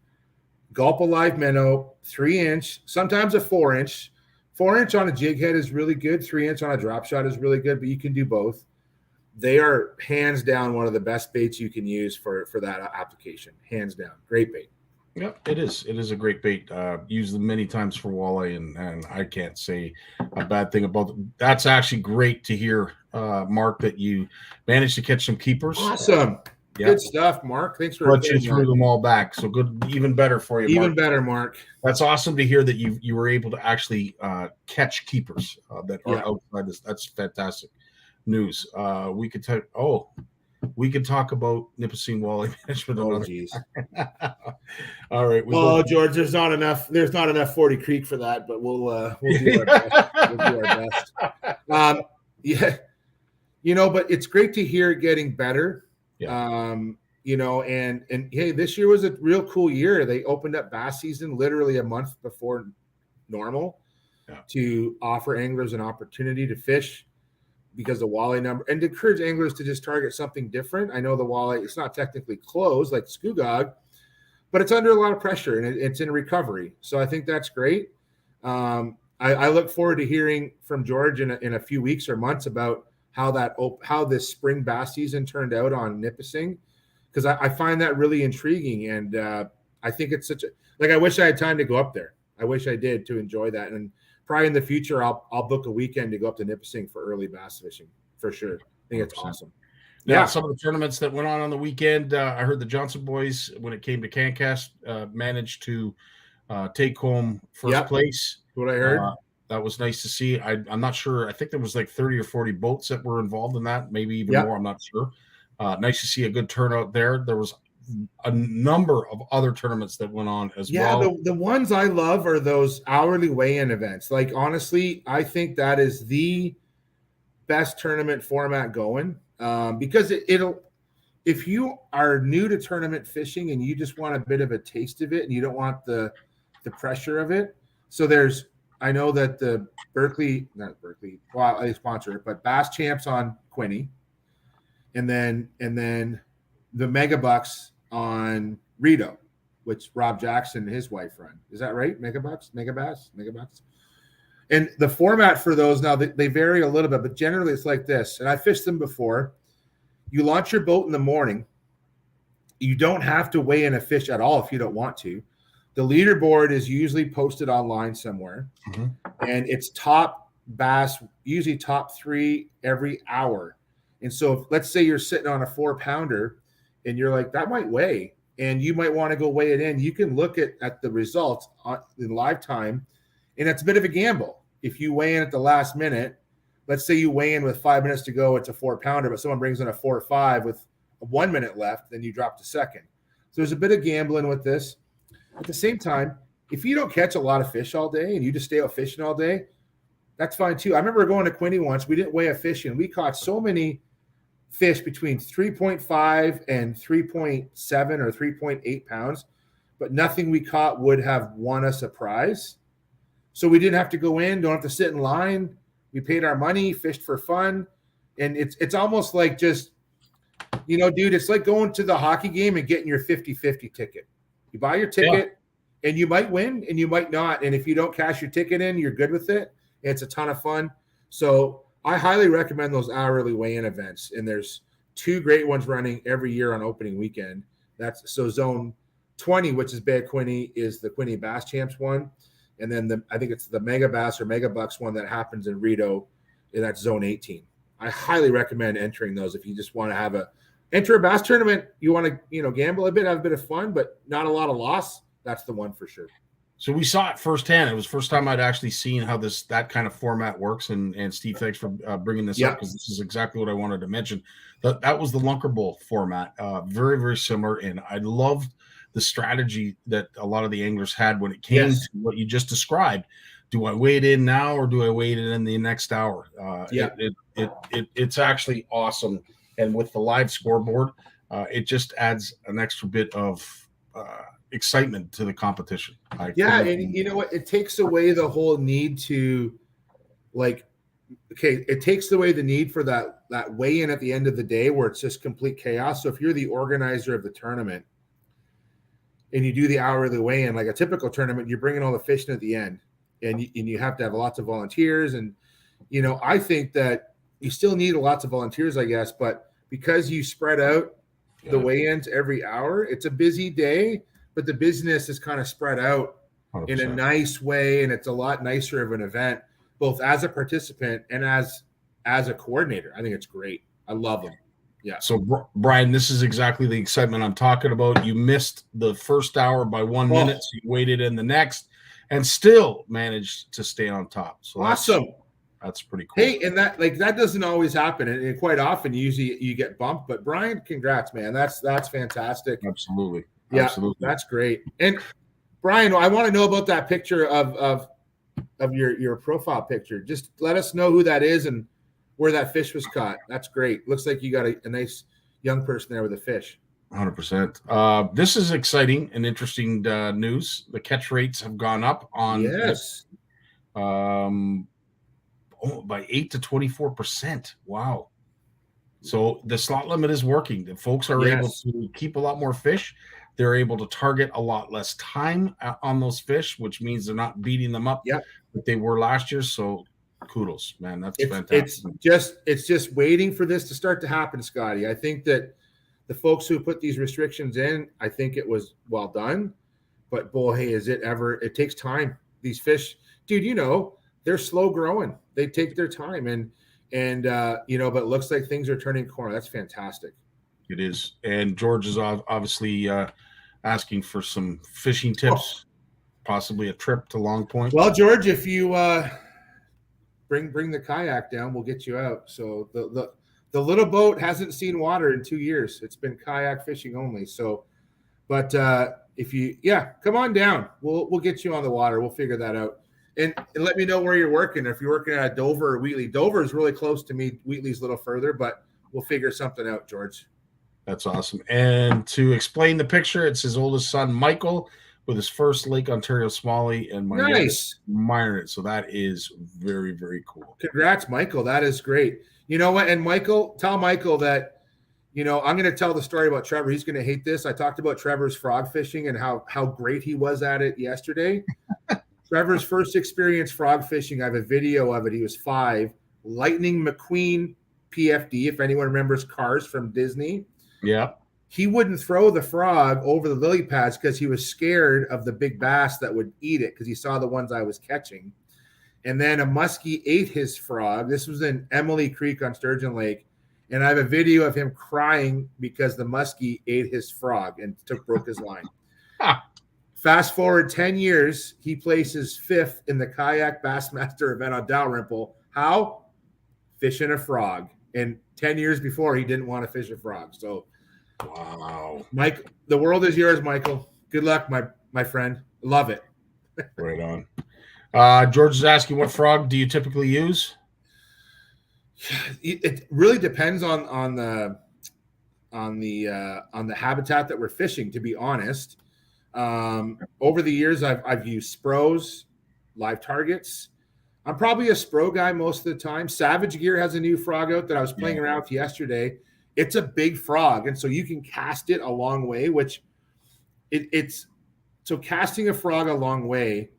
Gulp Alive minnow, 3-inch, sometimes a 4-inch. 4-inch on a jig head is really good. 3-inch on a drop shot is really good, but you can do both. They are hands down one of the best baits you can use for that application. Hands down. Great bait. Yep, it is. It is a great bait. Used them many times for walleye, and I can't say a bad thing about them. That's actually great to hear, Mark, that you managed to catch some keepers. Awesome. Yeah. Good stuff, Mark. Thanks for But you threw them all back. So good, even better for you, Mark. Even better, Mark. That's awesome to hear that you were able to actually catch keepers that are outside this. That's fantastic news. We could talk about Nipissing walleye management. Oh, geez. All right. George, there's not enough 40 Creek for that, but we'll do our best. We'll do our best. Yeah. But it's great to hear it getting better. Yeah. And hey, this year was a real cool year. They opened up bass season literally a month before normal to offer anglers an opportunity to fish because the walleye number, and to encourage anglers to just target something different. I know the walleye, it's not technically closed like Skugog, but it's under a lot of pressure and it's in recovery. So I think that's great. I look forward to hearing from George in a few weeks or months about how this spring bass season turned out on Nipissing, because I find that really intriguing. And I think it's I wish I had time to go up there. I wish I did to enjoy that. And probably in the future, I'll book a weekend to go up to Nipissing for early bass fishing for sure. I think it's 100%. Awesome. Yeah, some of the tournaments that went on the weekend, I heard the Johnson boys, when it came to CanCast, managed to take home first place. What I heard. That was nice to see. I'm not sure. I think there was like 30 or 40 boats that were involved in that, maybe even more. I'm not sure. Nice to see a good turnout there. There was a number of other tournaments that went on as well. Yeah, the ones I love are those hourly weigh-in events. Like, honestly, I think that is the best tournament format going, because it'll, if you are new to tournament fishing and you just want a bit of a taste of it and you don't want the pressure of it. So I know that the not Berkeley, well, I sponsor it, but Bass Champs on Quinny, and then the Mega Bucks on Rito, which Rob Jackson and his wife run. Is that right? Mega Bucks. And the format for those now, they vary a little bit, but generally it's like this. And I fished them before. You launch your boat in the morning. You don't have to weigh in a fish at all if you don't want to. The leaderboard is usually posted online somewhere, and it's top bass, usually top 3 every hour. And so let's say you're sitting on a 4-pounder and you're like, that might weigh, and you might want to go weigh it in. You can look at the results in live time, and it's a bit of a gamble. If you weigh in at the last minute, let's say you weigh in with 5 minutes to go, it's a 4-pounder, but someone brings in a 4.5 with 1 minute left, then you drop to second. So there's a bit of gambling with this. At the same time, if you don't catch a lot of fish all day and you just stay out fishing all day, that's fine too. I remember going to Quinny once. We didn't weigh a fish, and we caught so many fish between 3.5 and 3.7 or 3.8 pounds, but nothing we caught would have won us a prize. So we didn't have to go in, don't have to sit in line. We paid our money, fished for fun. And it's almost like just, dude, it's like going to the hockey game and getting your 50-50 ticket. You buy your ticket, and you might win and you might not. And if you don't cash your ticket in, you're good with it. It's a ton of fun. So I highly recommend those hourly weigh-in events. And there's 2 great ones running every year on opening weekend. So Zone 20, which is Bay of Quinny, is the Quinny Bass Champs one. And then I think it's the Mega Bass or Mega Bucks one that happens in Rito, and that's Zone 18. I highly recommend entering those if you just want to enter a bass tournament. You want to, gamble a bit, have a bit of fun, but not a lot of loss. That's the one for sure. So we saw it firsthand. It was the first time I'd actually seen how that kind of format works. And Steve, thanks for bringing this up, because this is exactly what I wanted to mention. That was the Lunker Bowl format. Very, very similar. And I loved the strategy that a lot of the anglers had when it came to what you just described. Do I weigh it in now, or do I weigh it in the next hour? It's actually awesome. And with the live scoreboard, it just adds an extra bit of excitement to the competition. And you know what? It takes away the whole need to, it takes away the need for that weigh-in at the end of the day where it's just complete chaos. So if you're the organizer of the tournament and you do the hourly weigh-in, like a typical tournament, you're bringing all the fish in at the end, and you have to have lots of volunteers. And, I think that you still need lots of volunteers, I guess, but because you spread out the weigh-ins every hour, it's a busy day, but the business is kind of spread out 100%. in a nice way, and it's a lot nicer of an event, both as a participant and as a coordinator. I think it's great. I love them. Yeah. So, Brian, this is exactly the excitement I'm talking about. You missed the first hour by 1 minute, so you waited in the next and still managed to stay on top. So awesome. That's pretty cool. Hey, and that doesn't always happen, and quite often usually you get bumped. But Brian, congrats, man. That's fantastic. Absolutely. Yeah, Absolutely. That's great. And Brian, I want to know about that picture of your profile picture. Just let us know who that is and where that fish was caught. That's great. Looks like you got a nice young person there with a fish. 100%. This is exciting and interesting news. The catch rates have gone up on by 8 to 24%. Wow. So the slot limit is working. The folks are able to keep a lot more fish. They're able to target a lot less time on those fish, which means they're not beating them up like they were last year. So kudos, man. That's fantastic. It's just waiting for this to start to happen, Scotty. I think that the folks who put these restrictions in, I think it was well done. But boy, hey, it takes time. These fish, dude, they're slow growing. They take their time and but it looks like things are turning corner. That's fantastic. It is. And George is obviously asking for some fishing tips, possibly a trip to Long Point. Well, George, if you bring the kayak down, we'll get you out. So the little boat hasn't seen water in 2 years. It's been kayak fishing only. So, but if you, come on down. We'll get you on the water. We'll figure that out. And let me know where you're working. If you're working at Dover or Wheatley. Dover is really close to me. Wheatley's a little further, but we'll figure something out, George. That's awesome. And to explain the picture, it's his oldest son, Michael, with his first Lake Ontario Smallie, and my youngest admiring it. So that is very, very cool. Congrats, Michael. That is great. You know what? And tell Michael that, I'm going to tell the story about Trevor. He's going to hate this. I talked about Trevor's frog fishing and how great he was at it yesterday. Trevor's first experience frog fishing, I have a video of it. He was 5. Lightning McQueen PFD, if anyone remembers Cars from Disney. Yeah. He wouldn't throw the frog over the lily pads because he was scared of the big bass that would eat it because he saw the ones I was catching. And then a muskie ate his frog. This was in Emily Creek on Sturgeon Lake. And I have a video of him crying because the muskie ate his frog and broke his line. Fast forward 10 years, he places 5th in the Kayak Bassmaster event on Dalrymple. How? Fishing a frog. And 10 years before, he didn't want to fish a frog. So, wow. Mike, the world is yours, Michael. Good luck, my friend. Love it. Right on. George is asking, what frog do you typically use? It really depends on the habitat that we're fishing, to be honest. Over the years, I've used Spros, live targets. I'm probably a Spro guy most of the time. Savage Gear has a new frog out that I was playing around with yesterday. It's a big frog, and so you can cast it a long way, which it's so casting a frog a long way,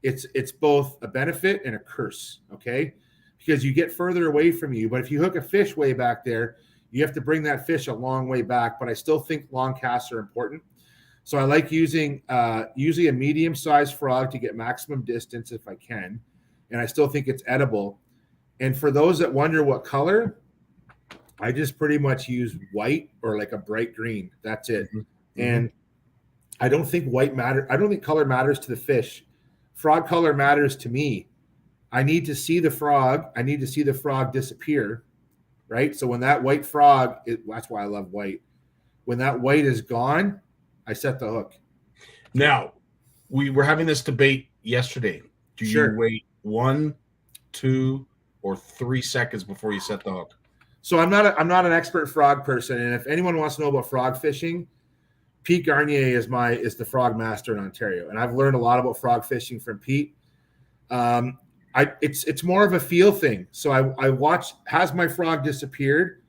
it's both a benefit and a curse, okay? Because you get further away from you. But if you hook a fish way back there, you have to bring that fish a long way back. But I still think long casts are important. So I like using usually a medium-sized frog to get maximum distance if I can. And I still think it's edible. And for those that wonder what color, I just pretty much use white or like a bright green. That's it. Mm-hmm. And I don't think white matter. I don't think color matters to the fish. Frog color matters to me. I need to see the frog. I need to see the frog disappear, right? So when that white frog, that's why I love white. When that white is gone, I set the hook. Now, we were having this debate yesterday. Do you wait 1, 2, or 3 seconds before you set the hook? So I'm not an expert frog person, and if anyone wants to know about frog fishing, Pete Garnier is the frog master in Ontario, and I've learned a lot about frog fishing from Pete. It's more of a feel thing. So I watch, has my frog disappeared,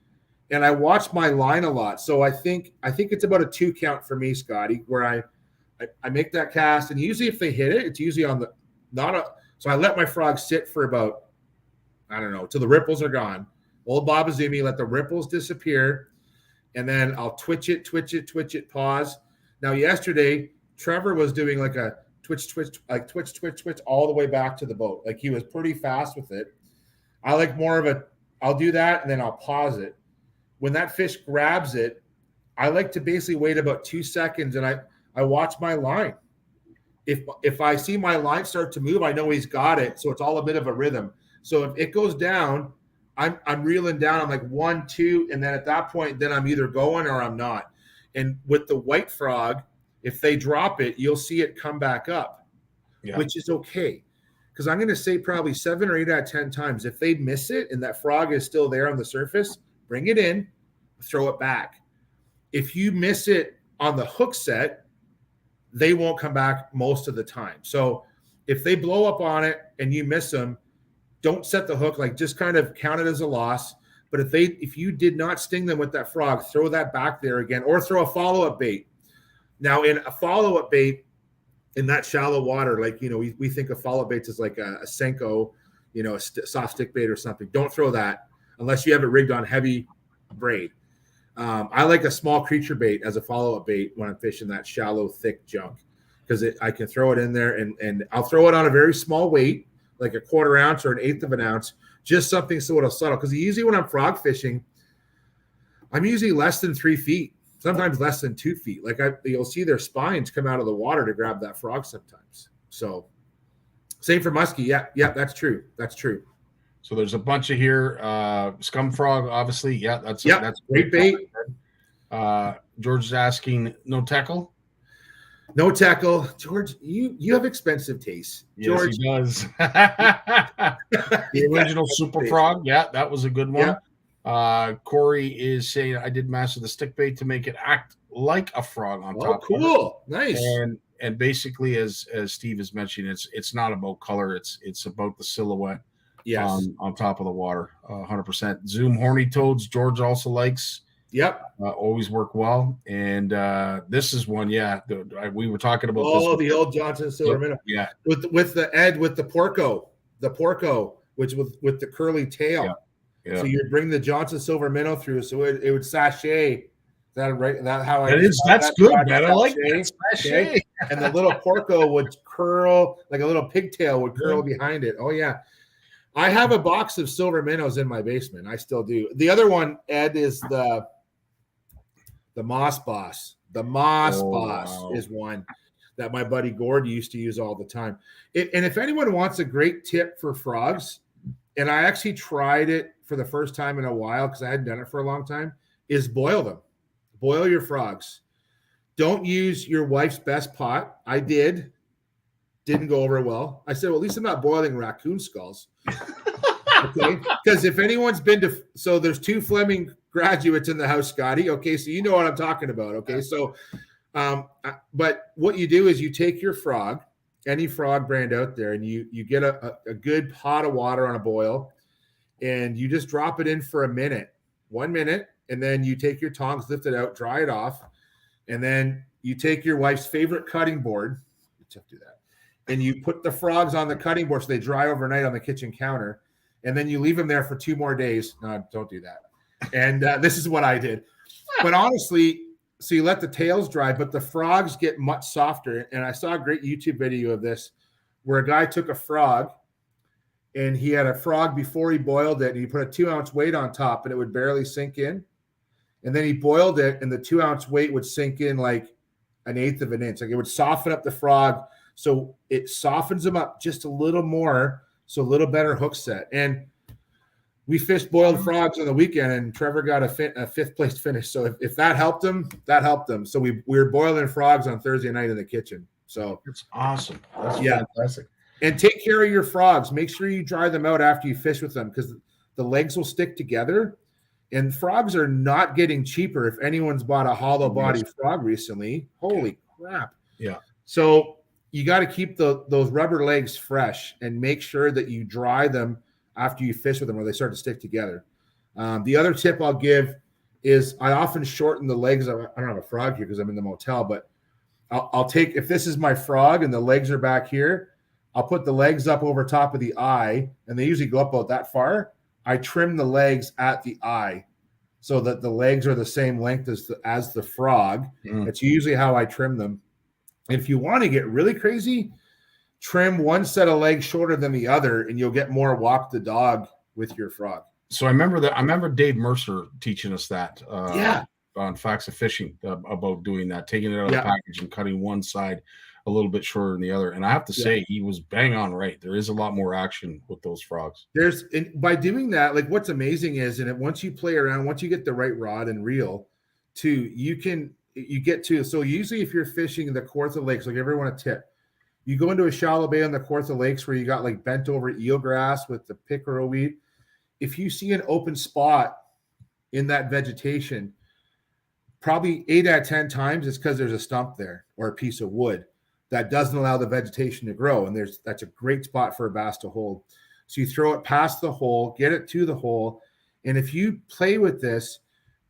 and I watch my line a lot. So I think it's about a 2 count for me, Scotty, where I make that cast, and usually if they hit it, it's usually on the so I let my frog sit for about, I don't know, till the ripples are gone. Old Bob Azumi, let the ripples disappear, and then I'll twitch it, pause. Now, yesterday, Trevor was doing like a twitch all the way back to the boat. Like he was pretty fast with it. I like more of a, I'll do that and then I'll pause it. When that fish grabs it, I like to basically wait about 2 seconds and I watch my line. If I see my line start to move, I know he's got it. So it's all a bit of a rhythm. So if it goes down, I'm reeling down. I'm like 1, 2, and then at that point, then I'm either going or I'm not. And with the white frog, if they drop it, you'll see it come back up, which is okay. Because I'm going to say probably 7 or 8 out of 10 times, if they miss it and that frog is still there on the surface, bring it in, throw it back. If you miss it on the hook set, they won't come back most of the time. So if they blow up on it and you miss them, don't set the hook, like just kind of count it as a loss. But if you did not sting them with that frog, throw that back there again, or throw a follow-up bait. Now in a follow-up bait in that shallow water, like, we think of follow-up baits as like a Senko, a soft stick bait or something. Don't throw that unless you have it rigged on heavy braid. I like a small creature bait as a follow-up bait when I'm fishing that shallow, thick junk, because I can throw it in there and I'll throw it on a very small weight, like a 1/4 ounce or 1/8 of an ounce, just something so it'll settle. Because usually when I'm frog fishing, I'm usually less than 3 feet, sometimes less than 2 feet. Like you'll see their spines come out of the water to grab that frog sometimes. So same for muskie. Yeah, that's true. That's true. So there's a bunch of here. Scum frog, obviously. Yeah, that's great bait. George is asking, no tackle? No tackle. George, you have expensive taste. George, yes, he does. The original super frog. Yeah, that was a good one. Yeah. Corey is saying, I did master the stick bait to make it act like a frog on top. Cool. Nice. And basically, as Steve is mentioning, it's not about color. It's about the silhouette. Yes. On top of the water, 100%. Zoom horny toads, George also likes. Yep. Always work well. And this is one, we were talking about this. The old Johnson silver minnow. Yeah. With the porco, which with the curly tail. Yeah. So you bring the Johnson silver minnow through, so it would sachet. Is that right? That how it is. That's good, man. I like that. Sachet. Okay? And the little porco would curl, like a little pigtail would curl behind it. Oh yeah. I have a box of silver minnows in my basement. I still do. The other one, Ed, is the Moss Boss. The Moss Boss is one that my buddy Gord used to use all the time. And if anyone wants a great tip for frogs, and I actually tried it for the first time in a while because I hadn't done it for a long time, is boil them. Boil your frogs. Don't use your wife's best pot. I did. Didn't go over well. I said, well, at least I'm not boiling raccoon skulls. Okay. Because if anyone's been to, so there's 2 Fleming graduates in the house, Scotty. Okay. So you know what I'm talking about. Okay. So, but what you do is you take your frog, any frog brand out there, and you get a good pot of water on a boil, and you just drop it in for 1 minute. And then you take your tongs, lift it out, dry it off. And then you take your wife's favorite cutting board. Do that. And you put the frogs on the cutting board so they dry overnight on the kitchen counter. And then you leave them there for 2 more days. No, don't do that. And this is what I did. But honestly, so you let the tails dry, but the frogs get much softer. And I saw a great YouTube video of this where a guy took a frog and he had a frog before he boiled it. And he put a 2-ounce weight on top and it would barely sink in. And then he boiled it and the 2-ounce weight would sink in like 1/8 of an inch. Like it would soften up the frog. So it softens them up just a little more, so a little better hook set. And we fished boiled frogs on the weekend, and Trevor got a 5th place finish. So if that helped him, that helped him. So we were boiling frogs on Thursday night in the kitchen. So it's awesome. That's fantastic. And take care of your frogs. Make sure you dry them out after you fish with them because the legs will stick together. And frogs are not getting cheaper. If anyone's bought a hollow body frog recently, holy crap. Yeah. So you got to keep those rubber legs fresh and make sure that you dry them after you fish with them or they start to stick together. The other tip I'll give is I often shorten the legs. I don't have a frog here because I'm in the motel, but I'll take, if this is my frog and the legs are back here, I'll put the legs up over top of the eye, and they usually go up about that far. I trim the legs at the eye so that the legs are the same length as the frog. It's usually how I trim them. If you want to get really crazy, trim one set of legs shorter than the other, and you'll get more walk the dog with your frog. So I remember Dave Mercer teaching us that on Facts of Fishing about doing that, taking it out of the package and cutting one side a little bit shorter than the other. And I have to say, he was bang on right. There is a lot more action with those frogs. By doing that, like what's amazing is, once you play around, once you get the right rod and reel, so usually if you're fishing the Kawartha Lakes, like everyone a tip, you go into a shallow bay on the Kawartha Lakes where you got like bent over eelgrass with the pickerel weed. If you see an open spot in that vegetation, probably 8 out of 10 times it's because there's a stump there or a piece of wood that doesn't allow the vegetation to grow. And that's a great spot for a bass to hold. So you throw it past the hole, get it to the hole. And if you play with this,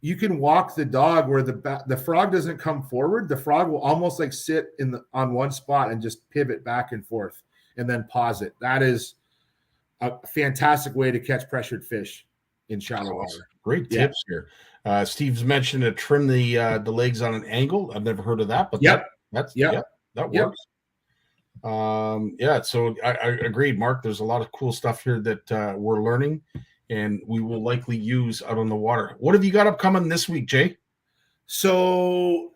you can walk the dog where the frog doesn't come forward. The frog will almost like sit on one spot and just pivot back and forth and then pause it. That is a fantastic way to catch pressured fish in shallow water. Great tips here. Steve's mentioned to trim the legs on an angle. I've never heard of that, but that works. So I agreed, Mark. There's a lot of cool stuff here that we're learning, and we will likely use out on the water. What have you got upcoming this week, Jay? So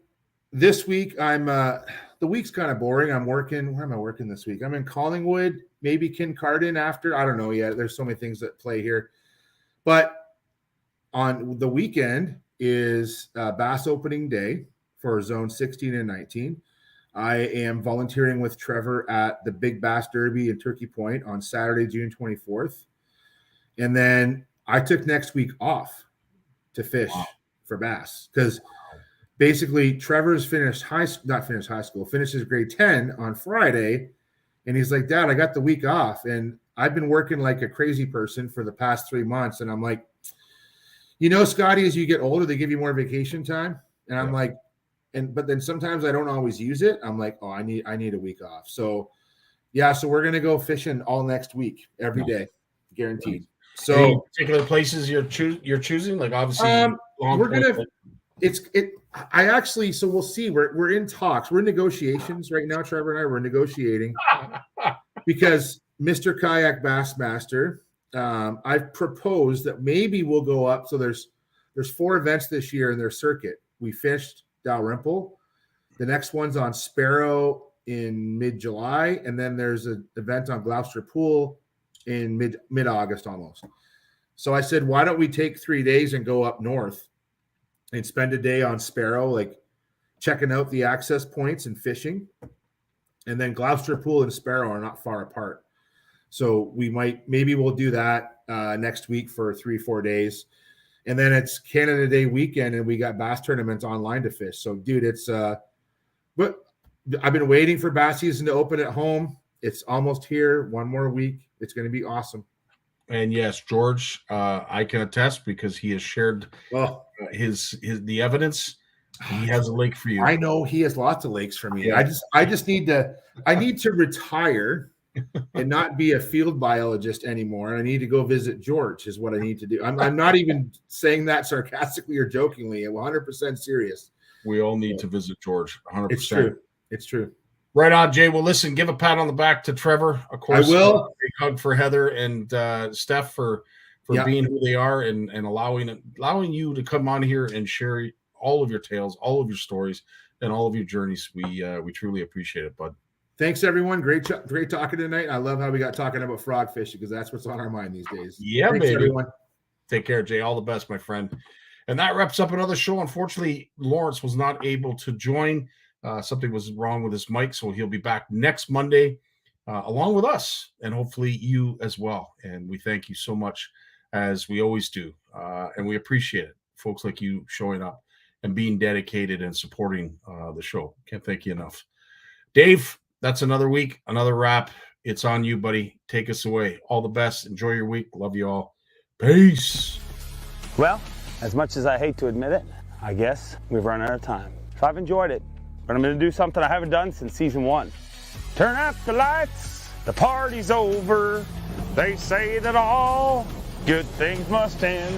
this week the week's kind of boring. I'm working. Where am I working this week? I'm in Collingwood, maybe Kincardine after. I don't know yet. There's so many things that play here. But on the weekend is bass opening day for zone 16 and 19. I am volunteering with Trevor at the Big Bass Derby in Turkey Point on Saturday, June 24th. And then I took next week off to fish for bass because basically Trevor's finished finishes grade 10 on Friday. And he's like, Dad, I got the week off. And I've been working like a crazy person for the past 3 months. And I'm like, Scotty, as you get older, they give you more vacation time. And I'm like, but then sometimes I don't always use it. I'm like, I need a week off. So so we're going to go fishing all next week, every day, guaranteed. So any particular places you're choosing, like obviously we're going to, so we'll see. We're in talks. We're in negotiations right now. Trevor and I were negotiating because Mr. Kayak Bassmaster, I've proposed that maybe we'll go up. So there's 4 events this year in their circuit. We fished Dalrymple. The next one's on Sparrow in mid-July, and then there's an event on Gloucester Pool in mid-August almost. So I said, why don't we take 3 days and go up north and spend a day on Sparrow, like checking out the access points and fishing. And then Gloucester Pool and Sparrow are not far apart. So maybe we'll do that next week for 3-4 days. And then it's Canada Day weekend and we got bass tournaments online to fish. So dude, but I've been waiting for bass season to open at home. It's almost here. 1 more week. It's going to be awesome. And yes, George, I can attest because he has shared the evidence. He has a lake for you. I know he has lots of lakes for me. Yeah. I just need to retire and not be a field biologist anymore. I need to go visit George is what I need to do. I'm not even saying that sarcastically or jokingly. I'm 100% serious. We all need to visit George. 100%. It's true. Right on, Jay. Well, listen, give a pat on the back to Trevor. Of course, I will. Big hug for Heather and Steph for being who they are and allowing you to come on here and share all of your tales, all of your stories, and all of your journeys. We truly appreciate it, bud. Thanks, everyone. Great talking tonight. I love how we got talking about frog fishing because that's what's on our mind these days. Yeah, thanks, baby. Everyone. Take care, Jay. All the best, my friend. And that wraps up another show. Unfortunately, Lawrence was not able to join. Something was wrong with his mic, so he'll be back next Monday along with us and hopefully you as well. And we thank you so much as we always do. And we appreciate it. Folks like you showing up and being dedicated and supporting the show. Can't thank you enough. Dave, that's another week, another wrap. It's on you, buddy. Take us away. All the best. Enjoy your week. Love you all. Peace. Well, as much as I hate to admit it, I guess we've run out of time. So I've enjoyed it. But I'm going to do something I haven't done since season 1. Turn out the lights, the party's over. They say that all good things must end.